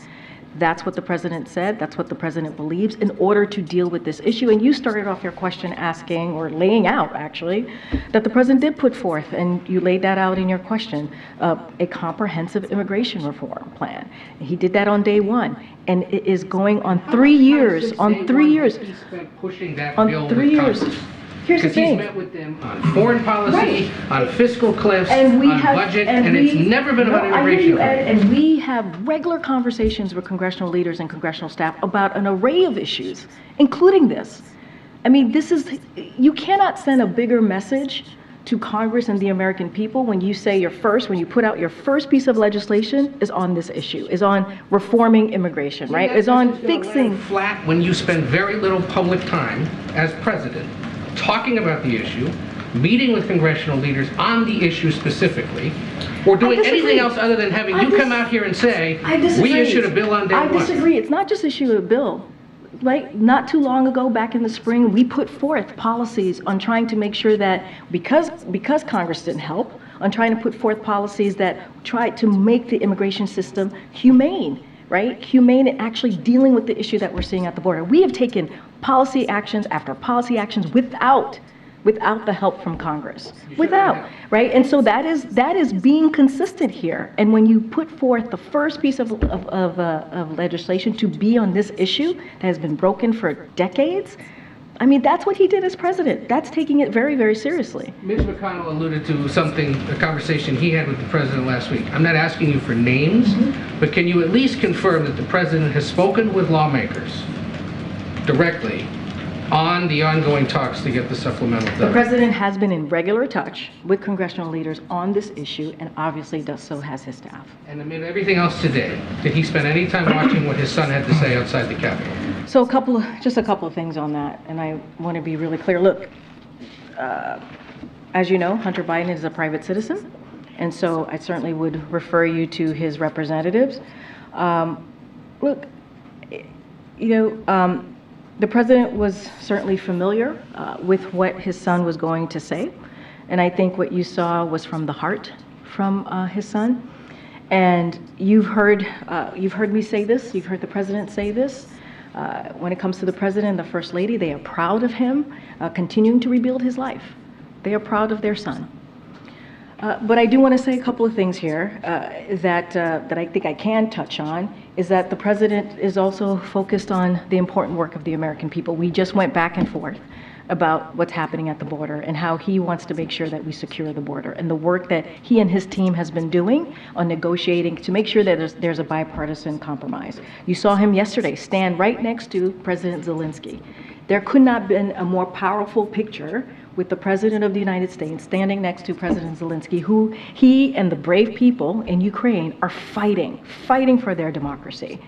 Speaker 1: That's what the president said. That's what the president believes in order to deal with this issue. And you started off your question asking, or laying out actually, that the president did put forth, and you laid that out in your question, a comprehensive immigration reform plan. He did that on day one, and it is going on 3 years. On 3 years.
Speaker 6: He spent pushing that
Speaker 1: on
Speaker 6: bill
Speaker 1: 3 years.
Speaker 6: Congress.
Speaker 1: Here's the
Speaker 6: Because he's
Speaker 1: thing.
Speaker 6: met with them on foreign policy,
Speaker 1: Right.
Speaker 6: on fiscal cliffs,
Speaker 1: And we
Speaker 6: on
Speaker 1: have,
Speaker 6: budget, and it's never been about
Speaker 1: No, I hear
Speaker 6: immigration.
Speaker 1: you, Ed, and we have regular conversations with congressional leaders and congressional staff about an array of issues, including this. I mean, you cannot send a bigger message to Congress and the American people when you say when you put out your first piece of legislation is on this issue, is on reforming immigration, right? Is on fixing.
Speaker 6: Flat when you spend very little public time as president talking about the issue, meeting with congressional leaders on the issue specifically, or doing anything else other than having you come out here and say, we issued a bill on day one.
Speaker 1: I disagree. It's not just issue a bill. Like, not too long ago, back in the spring, we put forth policies on trying to make sure that, because Congress didn't help, on trying to put forth policies that tried to make the immigration system humane, right? Humane and actually dealing with the issue that we're seeing at the border. We have taken policy actions after policy actions without the help from Congress, right? And so that is being consistent here. And when you put forth the first piece of legislation to be on this issue that has been broken for decades, I mean, that's what he did as president. That's taking it very, very seriously.
Speaker 6: Mitch McConnell alluded to a conversation he had with the president last week. I'm not asking you for names, but can you at least confirm that the president has spoken with lawmakers directly on the ongoing talks to get the supplemental done?
Speaker 1: The president has been in regular touch with congressional leaders on this issue, and obviously so has his staff.
Speaker 6: And amid everything else today, did he spend any time watching what his son had to say outside the Capitol?
Speaker 1: So just a couple of things on that, and I want to be really clear. Look, as you know, Hunter Biden is a private citizen, and so I certainly would refer you to his representatives. Look, the president was certainly familiar with what his son was going to say, and I think what you saw was from the heart from his son. And you've heard me say this. You've heard the president say this. When it comes to the president and the first lady, they are proud of him continuing to rebuild his life. They are proud of their son. But I do want to say a couple of things here that I think I can touch on, is that the president is also focused on the important work of the American people. We just went back and forth about what's happening at the border and how he wants to make sure that we secure the border, and the work that he and his team has been doing on negotiating to make sure that there's a bipartisan compromise. You saw him yesterday stand right next to President Zelensky There could not have been a more powerful picture with the President of the United States standing next to President Zelensky, who he and the brave people in Ukraine are fighting for their democracy,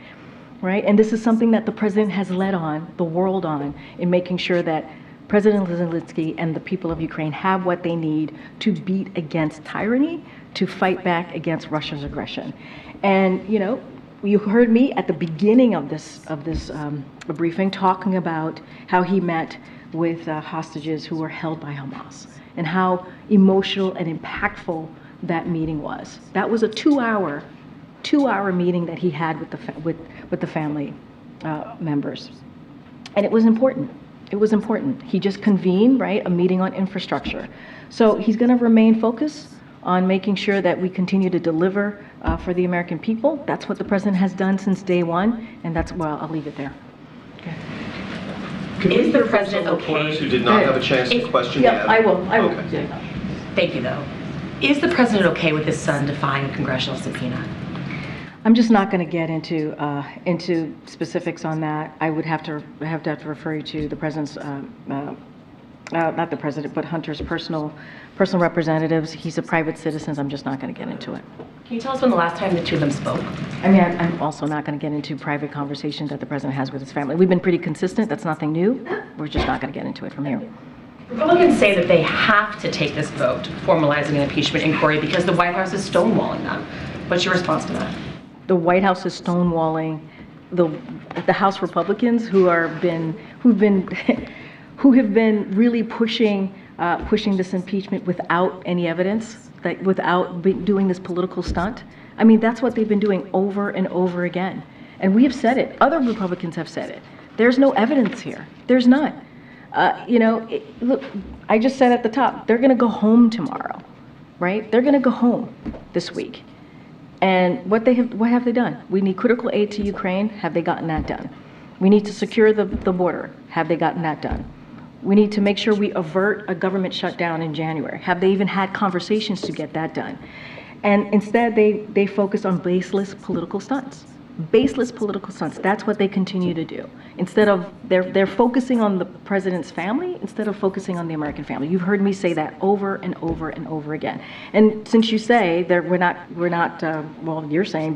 Speaker 1: right? And this is something that the President has led on, the world on, in making sure that President Zelensky and the people of Ukraine have what they need to beat against tyranny, to fight back against Russia's aggression. And, you know, you heard me at the beginning of this briefing talking about how he met with hostages who were held by Hamas and how emotional and impactful that meeting was. That was a two-hour meeting that he had with the family members, and it was important. It was important. He just convened, right, a meeting on infrastructure. So he's going to remain focused on making sure that we continue to deliver for the American people. That's what the President has done since day one, and that's, well, I'll leave it there. Okay.
Speaker 4: Is the President okay?
Speaker 15: Who did not have a chance to question yet?
Speaker 1: I will.
Speaker 15: Okay.
Speaker 4: Thank you, though. Is the President okay with his son defying a congressional subpoena?
Speaker 1: I'm just not going to get into specifics on that. I would have to refer you to the President's, not the President, but Hunter's personal representatives. He's a private citizen. I'm just not going to get into it.
Speaker 4: Can you tell us when the last time the two of them spoke?
Speaker 1: I mean, I'm also not going to get into private conversations that the President has with his family. We've been pretty consistent. That's nothing new. We're just not going to get into it from here.
Speaker 4: Republicans say that they have to take this vote, formalizing an impeachment inquiry, because the White House is stonewalling them. What's your response to that?
Speaker 1: The White House is stonewalling the House Republicans who have been really pushing this impeachment without any evidence, like without doing this political stunt. I mean, that's what they've been doing over and over again. And we have said it. Other Republicans have said it. There's no evidence here. There's none. Look, I just said at the top, they're going to go home tomorrow, right? They're going to go home this week. And what have they done? We need critical aid to Ukraine. Have they gotten that done? We need to secure the border. Have they gotten that done? We need to make sure we avert a government shutdown in January. Have they even had conversations to get that done? And instead, they focus on baseless political stunts. Baseless political stunts. That's what they continue to do. Instead of, they're focusing on the President's family instead of focusing on the American family. You've heard me say that over and over and over again. And since you say that well, they're saying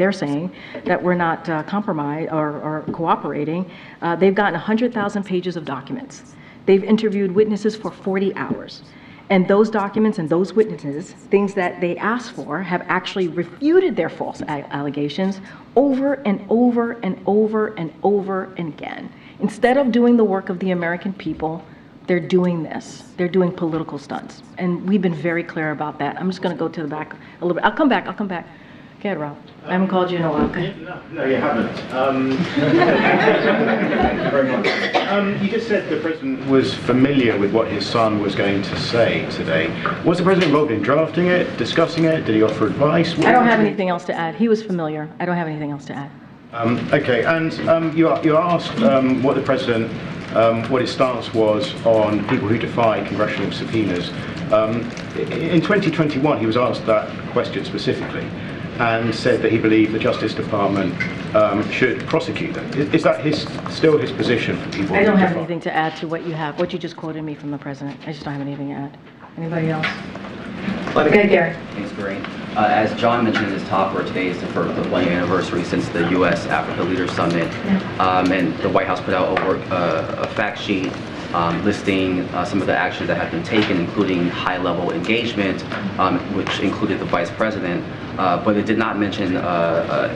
Speaker 1: that we're not compromised or cooperating, they've gotten 100,000 pages of documents. They've interviewed witnesses for 40 hours. And those documents and those witnesses, things that they asked for, have actually refuted their false allegations over and over and over and over and again. Instead of doing the work of the American people, they're doing this. They're doing political stunts. And we've been very clear about that. I'm just going to go to the back a little bit. I'll come back. Go ahead, Rob. I haven't called you in a while. Okay.
Speaker 15: No, you haven't. Thank you very much. You just said the President was familiar with what his son was going to say today. Was the President involved in drafting it, discussing it? Did he offer advice?
Speaker 1: I don't have anything else to add. He was familiar. I don't have anything else to add.
Speaker 15: Okay, and you asked what the President, what his stance was on people who defy congressional subpoenas. In 2021, he was asked that question specifically, and said that he believed the Justice Department should prosecute them. Is that still his position for people?
Speaker 1: I don't have anything to add to what you just quoted me from the President. I just don't have anything to add. Anybody else? Okay, Gary.
Speaker 16: Thanks, Karine. As John mentioned in his talk, where today is the 1-year anniversary since the U.S.-Africa Leaders Summit, and the White House put out a fact sheet listing some of the actions that have been taken, including high-level engagement, which included the Vice President, but it did not mention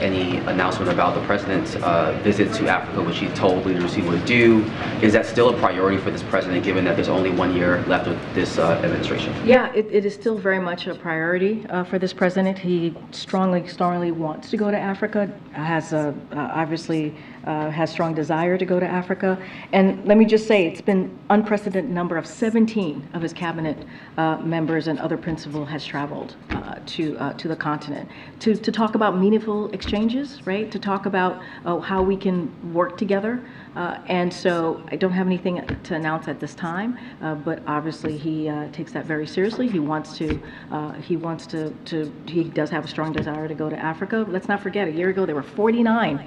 Speaker 16: any announcement about the President's visit to Africa, which he told leaders he would do. Is that still a priority for this President, given that there's only 1 year left of this administration?
Speaker 1: Yeah, it is still very much a priority for this President. He strongly wants to go to Africa, has obviously has strong desire to go to Africa. And let me just say, it's been unprecedented number of 17 of his cabinet members and other principals has traveled to the continent to talk about meaningful exchanges, right? To talk about how we can work together. And so I don't have anything to announce at this time, but obviously he takes that very seriously. He does have a strong desire to go to Africa. Let's not forget, a year ago there were 49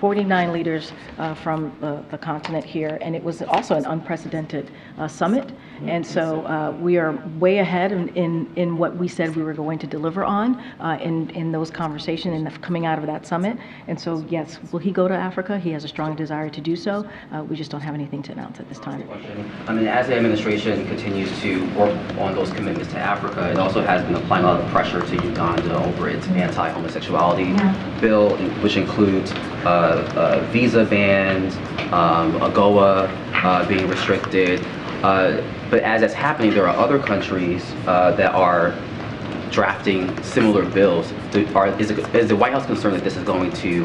Speaker 1: 49 leaders from the continent here, and it was also an unprecedented summit. And so we are way ahead in what we said we were going to deliver on in those conversations and coming out of that summit. And so, yes, will he go to Africa? He has a strong desire to do so. We just don't have anything to announce at this time.
Speaker 16: I mean, as the administration continues to work on those commitments to Africa, it also has been applying a lot of pressure to Uganda over its anti-homosexuality bill, which includes visa bans, AGOA being restricted. But as that's happening, there are other countries that are drafting similar bills. Is the White House concerned that this is going to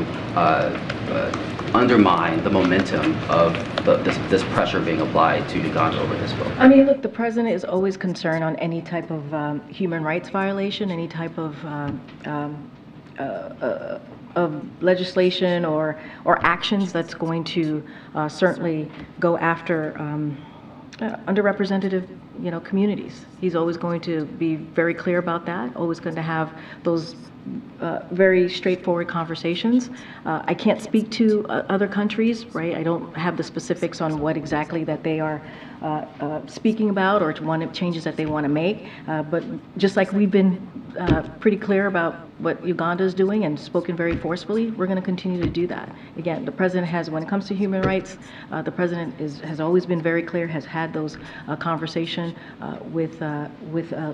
Speaker 16: undermine the momentum of this pressure being applied to Uganda over this bill?
Speaker 1: I mean, look, the president is always concerned on any type of human rights violation, any type of legislation or actions that's going to certainly go after underrepresented, communities. He's always going to be very clear about that, always going to have those very straightforward conversations. I can't speak to other countries, right? I don't have the specifics on what exactly that they are speaking about or changes that they want to make. But just like we've been pretty clear about what Uganda is doing and spoken very forcefully, we're going to continue to do that. Again, the president has, when it comes to human rights, the president has always been very clear, has had those conversations with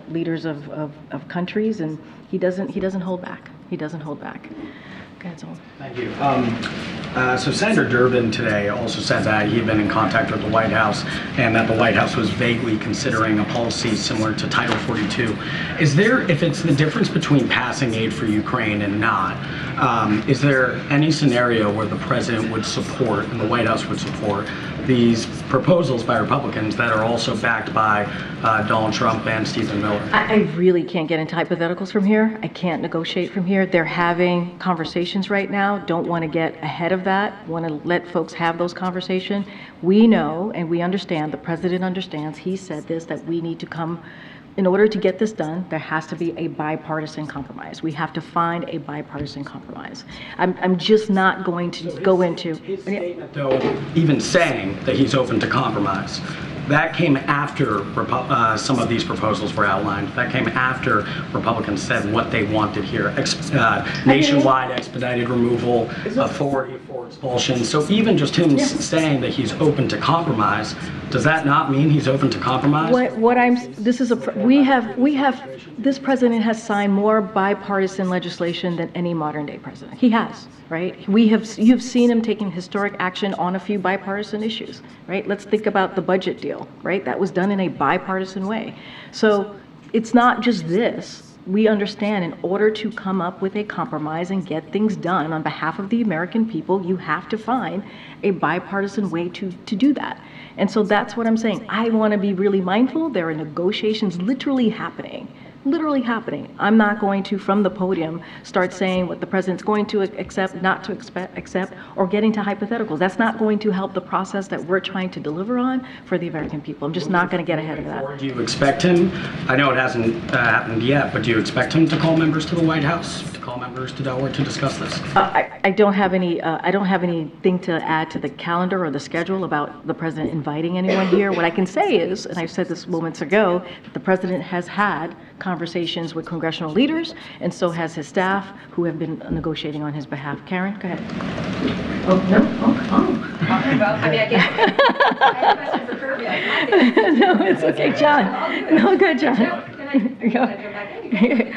Speaker 1: leaders of countries, and he doesn't hold back. He doesn't hold back. Go ahead, Zoltan.
Speaker 17: Thank you. So Senator Durbin today also said that he had been in contact with the White House and that the White House was vaguely considering a policy similar to Title 42. Is there, if it's the difference between passing aid for Ukraine and not, is there any scenario where the president would support and the White House would support these proposals by Republicans that are also backed by Donald Trump and Stephen Miller?
Speaker 1: I really can't get into hypotheticals from here. I can't negotiate from here. They're having conversations right now. Don't want to get ahead of that. Want to let folks have those conversations. We know and we understand, the president understands, he said this, that we need to come, in order to get this done, there has to be a bipartisan compromise. We have to find a bipartisan compromise. I'm just not going to go into...
Speaker 17: His statement, though, even saying that he's open to compromise, that came after some of these proposals were outlined. That came after Republicans said what they wanted here. Nationwide expedited removal, authority for expulsion. So even just him saying that he's open to compromise, does that not mean he's open to compromise? This president has signed more bipartisan legislation than any modern day president. He has, right? You've seen him taking historic action on a few bipartisan issues, right? Let's think about the budget deal, right? That was done in a bipartisan way. So it's not just this. We understand in order to come up with a compromise and get things done on behalf of the American people, you have to find a bipartisan way to do that. And so that's what I'm saying. I want to be really mindful. There are negotiations literally happening. I'm not going to, from the podium, start saying what the president's going to accept, not to accept, or getting to hypotheticals. That's not going to help the process that we're trying to deliver on for the American people. I'm just not going to get ahead of that. Do you expect him, I know it hasn't happened yet, but do you expect him to call members to the White House, to call members to Delaware to discuss this?
Speaker 1: I don't have anything to add to the calendar or the schedule about the president inviting anyone here. What I can say is, and I said this moments ago, that the president has had conversations with congressional leaders, and so has his staff, who have been negotiating on his behalf. Karen, go ahead. Oh, no? Oh.
Speaker 18: I mean, I have a question for Kirby.
Speaker 1: No, it's okay, John. No, good, John.
Speaker 18: Can I jump back in?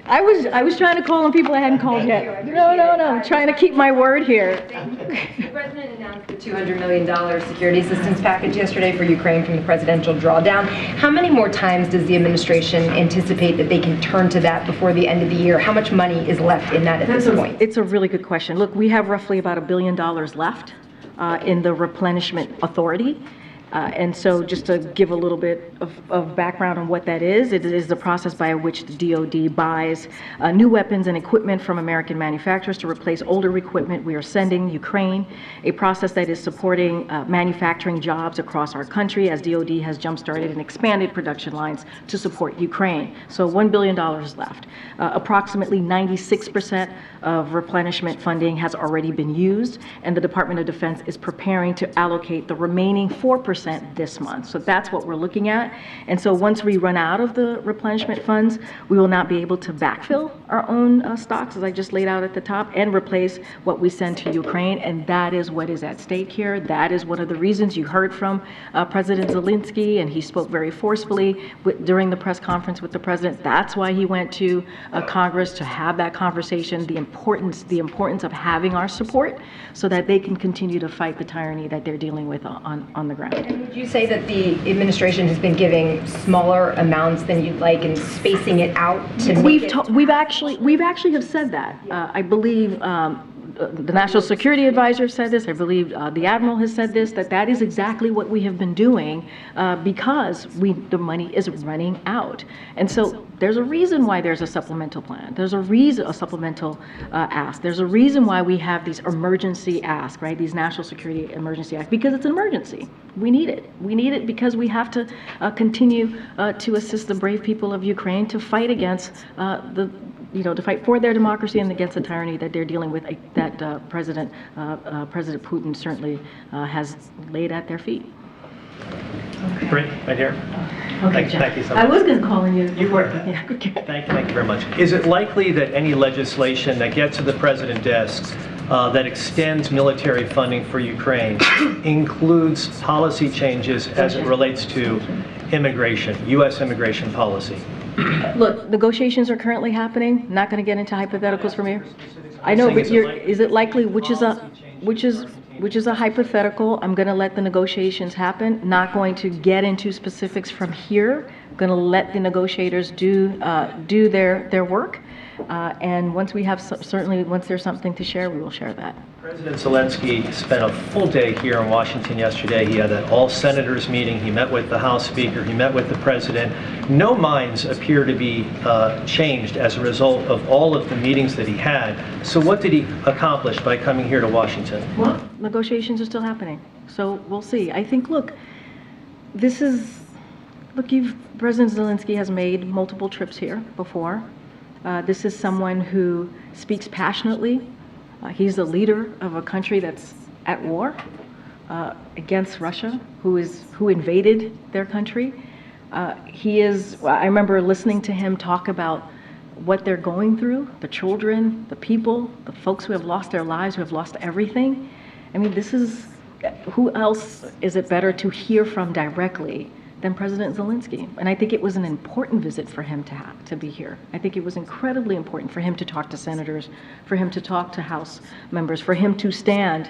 Speaker 1: I was trying to call on people I hadn't called yet. No. Trying to keep my word here.
Speaker 18: The president announced the $200 million security assistance package yesterday for Ukraine from the presidential drawdown. How many more times does the administration anticipate that they can turn to that before the end of the year? How much money is left in that at this point?
Speaker 1: It's a really good question. Look, we have roughly about $1 billion left in the replenishment authority. And so just to give a little bit of background on what that is, it is the process by which the DoD buys new weapons and equipment from American manufacturers to replace older equipment we are sending Ukraine, a process that is supporting manufacturing jobs across our country as DoD has jump-started and expanded production lines to support Ukraine. So $1 billion left. Approximately 96% of replenishment funding has already been used, and the Department of Defense is preparing to allocate the remaining 4% this month. So that's what we're looking at. And so once we run out of the replenishment funds, we will not be able to backfill our own stocks, as I just laid out at the top, and replace what we send to Ukraine. And that is what is at stake here. That is one of the reasons you heard from President Zelensky, and he spoke very forcefully during the press conference with the president. That's why he went to Congress, to have that conversation, the importance of having our support so that they can continue to fight the tyranny that they're dealing with on the ground.
Speaker 18: And would you say that the administration has been giving smaller amounts than you'd like and spacing it out to make it?
Speaker 1: We've actually have said that. I believe the National Security Advisor said this. I believe the Admiral has said this, that is exactly what we have been doing because the money is running out. And so there's a reason why there's a supplemental plan. There's a supplemental ask. There's a reason why we have these emergency asks, right? These national security emergency asks, because it's an emergency. We need it. We need it because we have to continue to assist the brave people of Ukraine to fight against to fight for their democracy and against the tyranny that they're dealing with, that President Putin certainly has laid at their feet.
Speaker 19: Karine, right here.
Speaker 1: Okay,
Speaker 19: thank you so much.
Speaker 1: I was going to call on you.
Speaker 19: You were.
Speaker 1: Yeah, okay.
Speaker 19: Thank you very much. Is it likely that any legislation that gets to the president's desk that extends military funding for Ukraine includes policy changes as it relates to immigration, U.S. immigration policy?
Speaker 1: Look, negotiations are currently happening. Not going to get into hypotheticals from here. I know, but is it likely? Which is a hypothetical. I'm going to let the negotiations happen. Not going to get into specifics from here. I'm going to let the negotiators do their work. And once we have once there's something to share, we will share that.
Speaker 19: President Zelensky spent a full day here in Washington yesterday. He had an all-senators meeting. He met with the House Speaker. He met with the President. No minds appear to be changed as a result of all of the meetings that he had. So what did he accomplish by coming here to Washington?
Speaker 1: Well, negotiations are still happening. So we'll see. I think, President Zelensky has made multiple trips here before. This is someone who speaks passionately. He's the leader of a country that's at war against Russia, who invaded their country. I remember listening to him talk about what they're going through, the children, the people, the folks who have lost their lives, who have lost everything. I mean, who else is it better to hear from directly than President Zelensky? And I think it was an important visit for him to be here. I think it was incredibly important for him to talk to senators, for him to talk to House members, for him to stand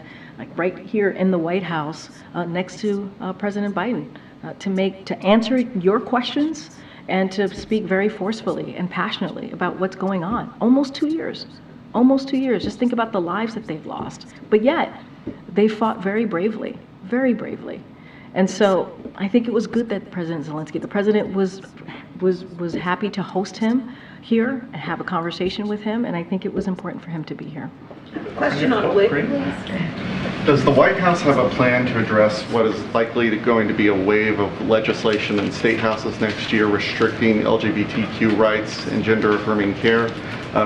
Speaker 1: right here in the White House next to President Biden to answer your questions and to speak very forcefully and passionately about what's going on. Almost 2 years. Just think about the lives that they've lost. But yet, they fought very bravely, very bravely. And so I think it was good that President Zelensky, the president was happy to host him here and have a conversation with him, and I think it was important for him to be here.
Speaker 13: Question on WIC, please.
Speaker 11: Does the White House have a plan to address what is likely going to be a wave of legislation in state houses next year restricting LGBTQ rights and gender-affirming care?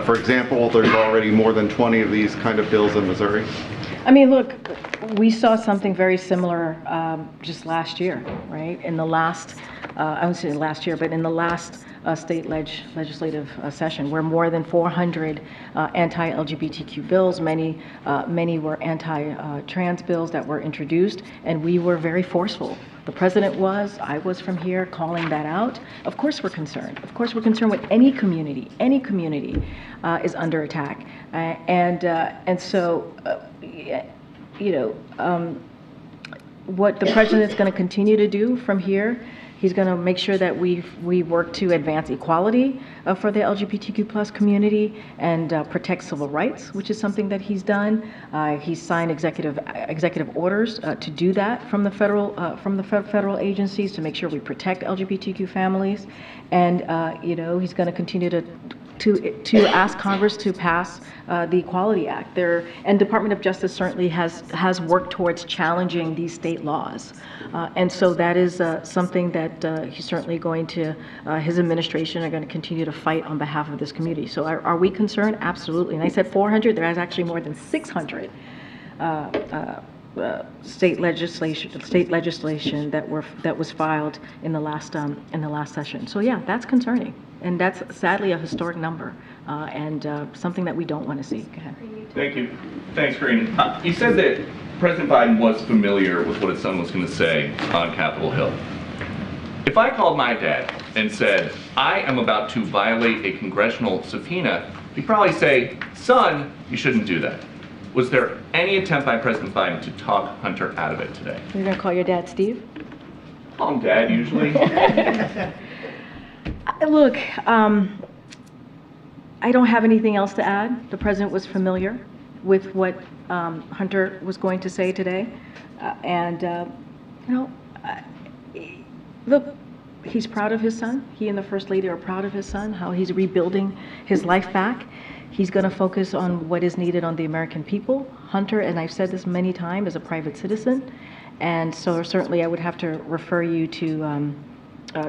Speaker 11: For example, there's already more than 20 of these kind of bills in Missouri.
Speaker 1: I mean, look, we saw something very similar just last year, right? In the last, I wouldn't say last year, but in the last state legislative session, where more than 400 anti-LGBTQ bills, many were anti-trans bills that were introduced, and we were very forceful. The president was, I was from here calling that out. Of course we're concerned. Of course we're concerned with any community is under attack. And so, what the president is going to continue to do from here, He's going to make sure that we work to advance equality for the LGBTQ+ community and protect civil rights, which is something that he's done. He's signed executive orders to do that from the federal agencies to make sure we protect LGBTQ families, and he's going to continue to ask Congress to pass the Equality Act. And Department of Justice certainly has worked towards challenging these state laws. And so that is something that he's certainly going to, his administration are going to continue to fight on behalf of this community. So are we concerned? Absolutely. And I said 400, there is actually more than 600 state legislation that was filed in the last session. So yeah, that's concerning. And that's sadly a historic number and something that we don't want to see. Go ahead.
Speaker 20: Thank you. Thanks, Karine. You said that President Biden was familiar with what his son was going to say on Capitol Hill. If I called my dad and said, I am about to violate a congressional subpoena, he'd probably say, son, you shouldn't do that. Was there any attempt by President Biden to talk Hunter out of it today?
Speaker 1: You're going to call your dad Steve?
Speaker 20: Call him Dad, usually.
Speaker 1: Look, I don't have anything else to add. The president was familiar with what Hunter was going to say today. Look, he's proud of his son. He and the First Lady are proud of his son, how he's rebuilding his life back. He's going to focus on what is needed on the American people. Hunter, and I've said this many times, is a private citizen. And so certainly I would have to refer you to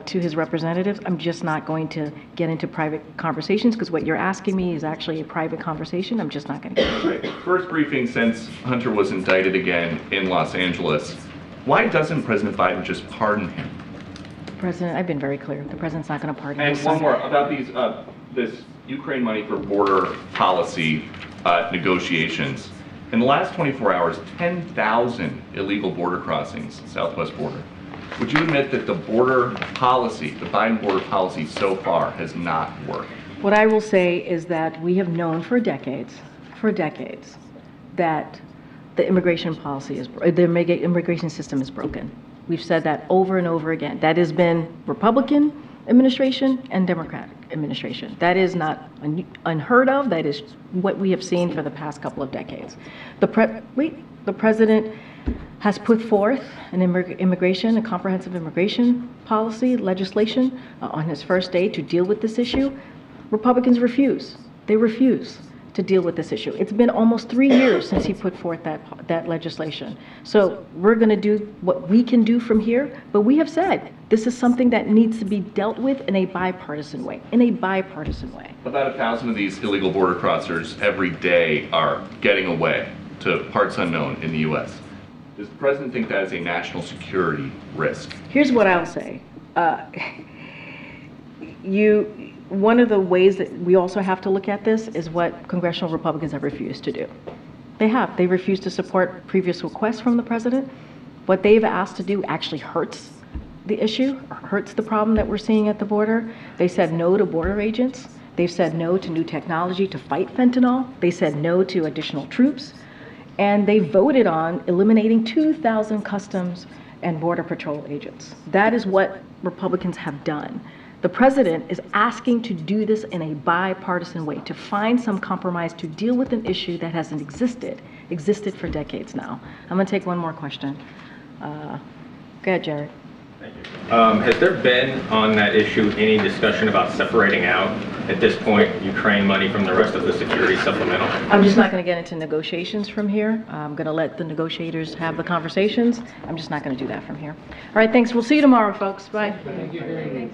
Speaker 1: his representatives. I'm just not going to get into private conversations because what you're asking me is actually a private conversation. I'm just not going to get into it.
Speaker 20: First briefing since Hunter was indicted again in Los Angeles. Why doesn't President Biden just pardon him?
Speaker 1: President, I've been very clear. The president's not going to pardon his
Speaker 20: And
Speaker 1: son.
Speaker 20: one more about this Ukraine money for border policy negotiations. In the last 24 hours, 10,000 illegal border crossings, southwest border. Would you admit that the border policy, the Biden border policy so far has not worked?
Speaker 1: What I will say is that we have known for decades, that the immigration policy the immigration system is broken. We've said that over and over again. That has been Republican administration and Democratic administration. That is not unheard of. That is what we have seen for the past couple of decades. The president has put forth a comprehensive immigration policy legislation on his first day to deal with this issue. Republicans refuse. They refuse to deal with this issue. It's been almost 3 years since he put forth that legislation. So we're going to do what we can do from here, but we have said this is something that needs to be dealt with in a bipartisan way, About 1,000 of these illegal border crossers every day are getting away to parts unknown in the U.S. Does the president think that is a national security risk? Here's what I'll say. One of the ways that we also have to look at this is what congressional Republicans have refused to do. They refused to support previous requests from the president. What they've asked to do actually hurts the issue, hurts the problem that we're seeing at the border. They said no to border agents. They've said no to new technology to fight fentanyl. They said no to additional troops. And they voted on eliminating 2,000 Customs and Border Patrol agents. That is what Republicans have done. The president is asking to do this in a bipartisan way, to find some compromise to deal with an issue that hasn't existed for decades now. I'm going to take one more question. Go ahead, Jared.
Speaker 21: Thank you. Has there been on that issue any discussion about separating out, at this point, Ukraine money from the rest of the security supplemental?
Speaker 1: I'm just not going to get into negotiations from here. I'm going to let the negotiators have the conversations. I'm just not going to do that from here. All right, thanks. We'll see you tomorrow, folks. Bye.
Speaker 6: Thank you.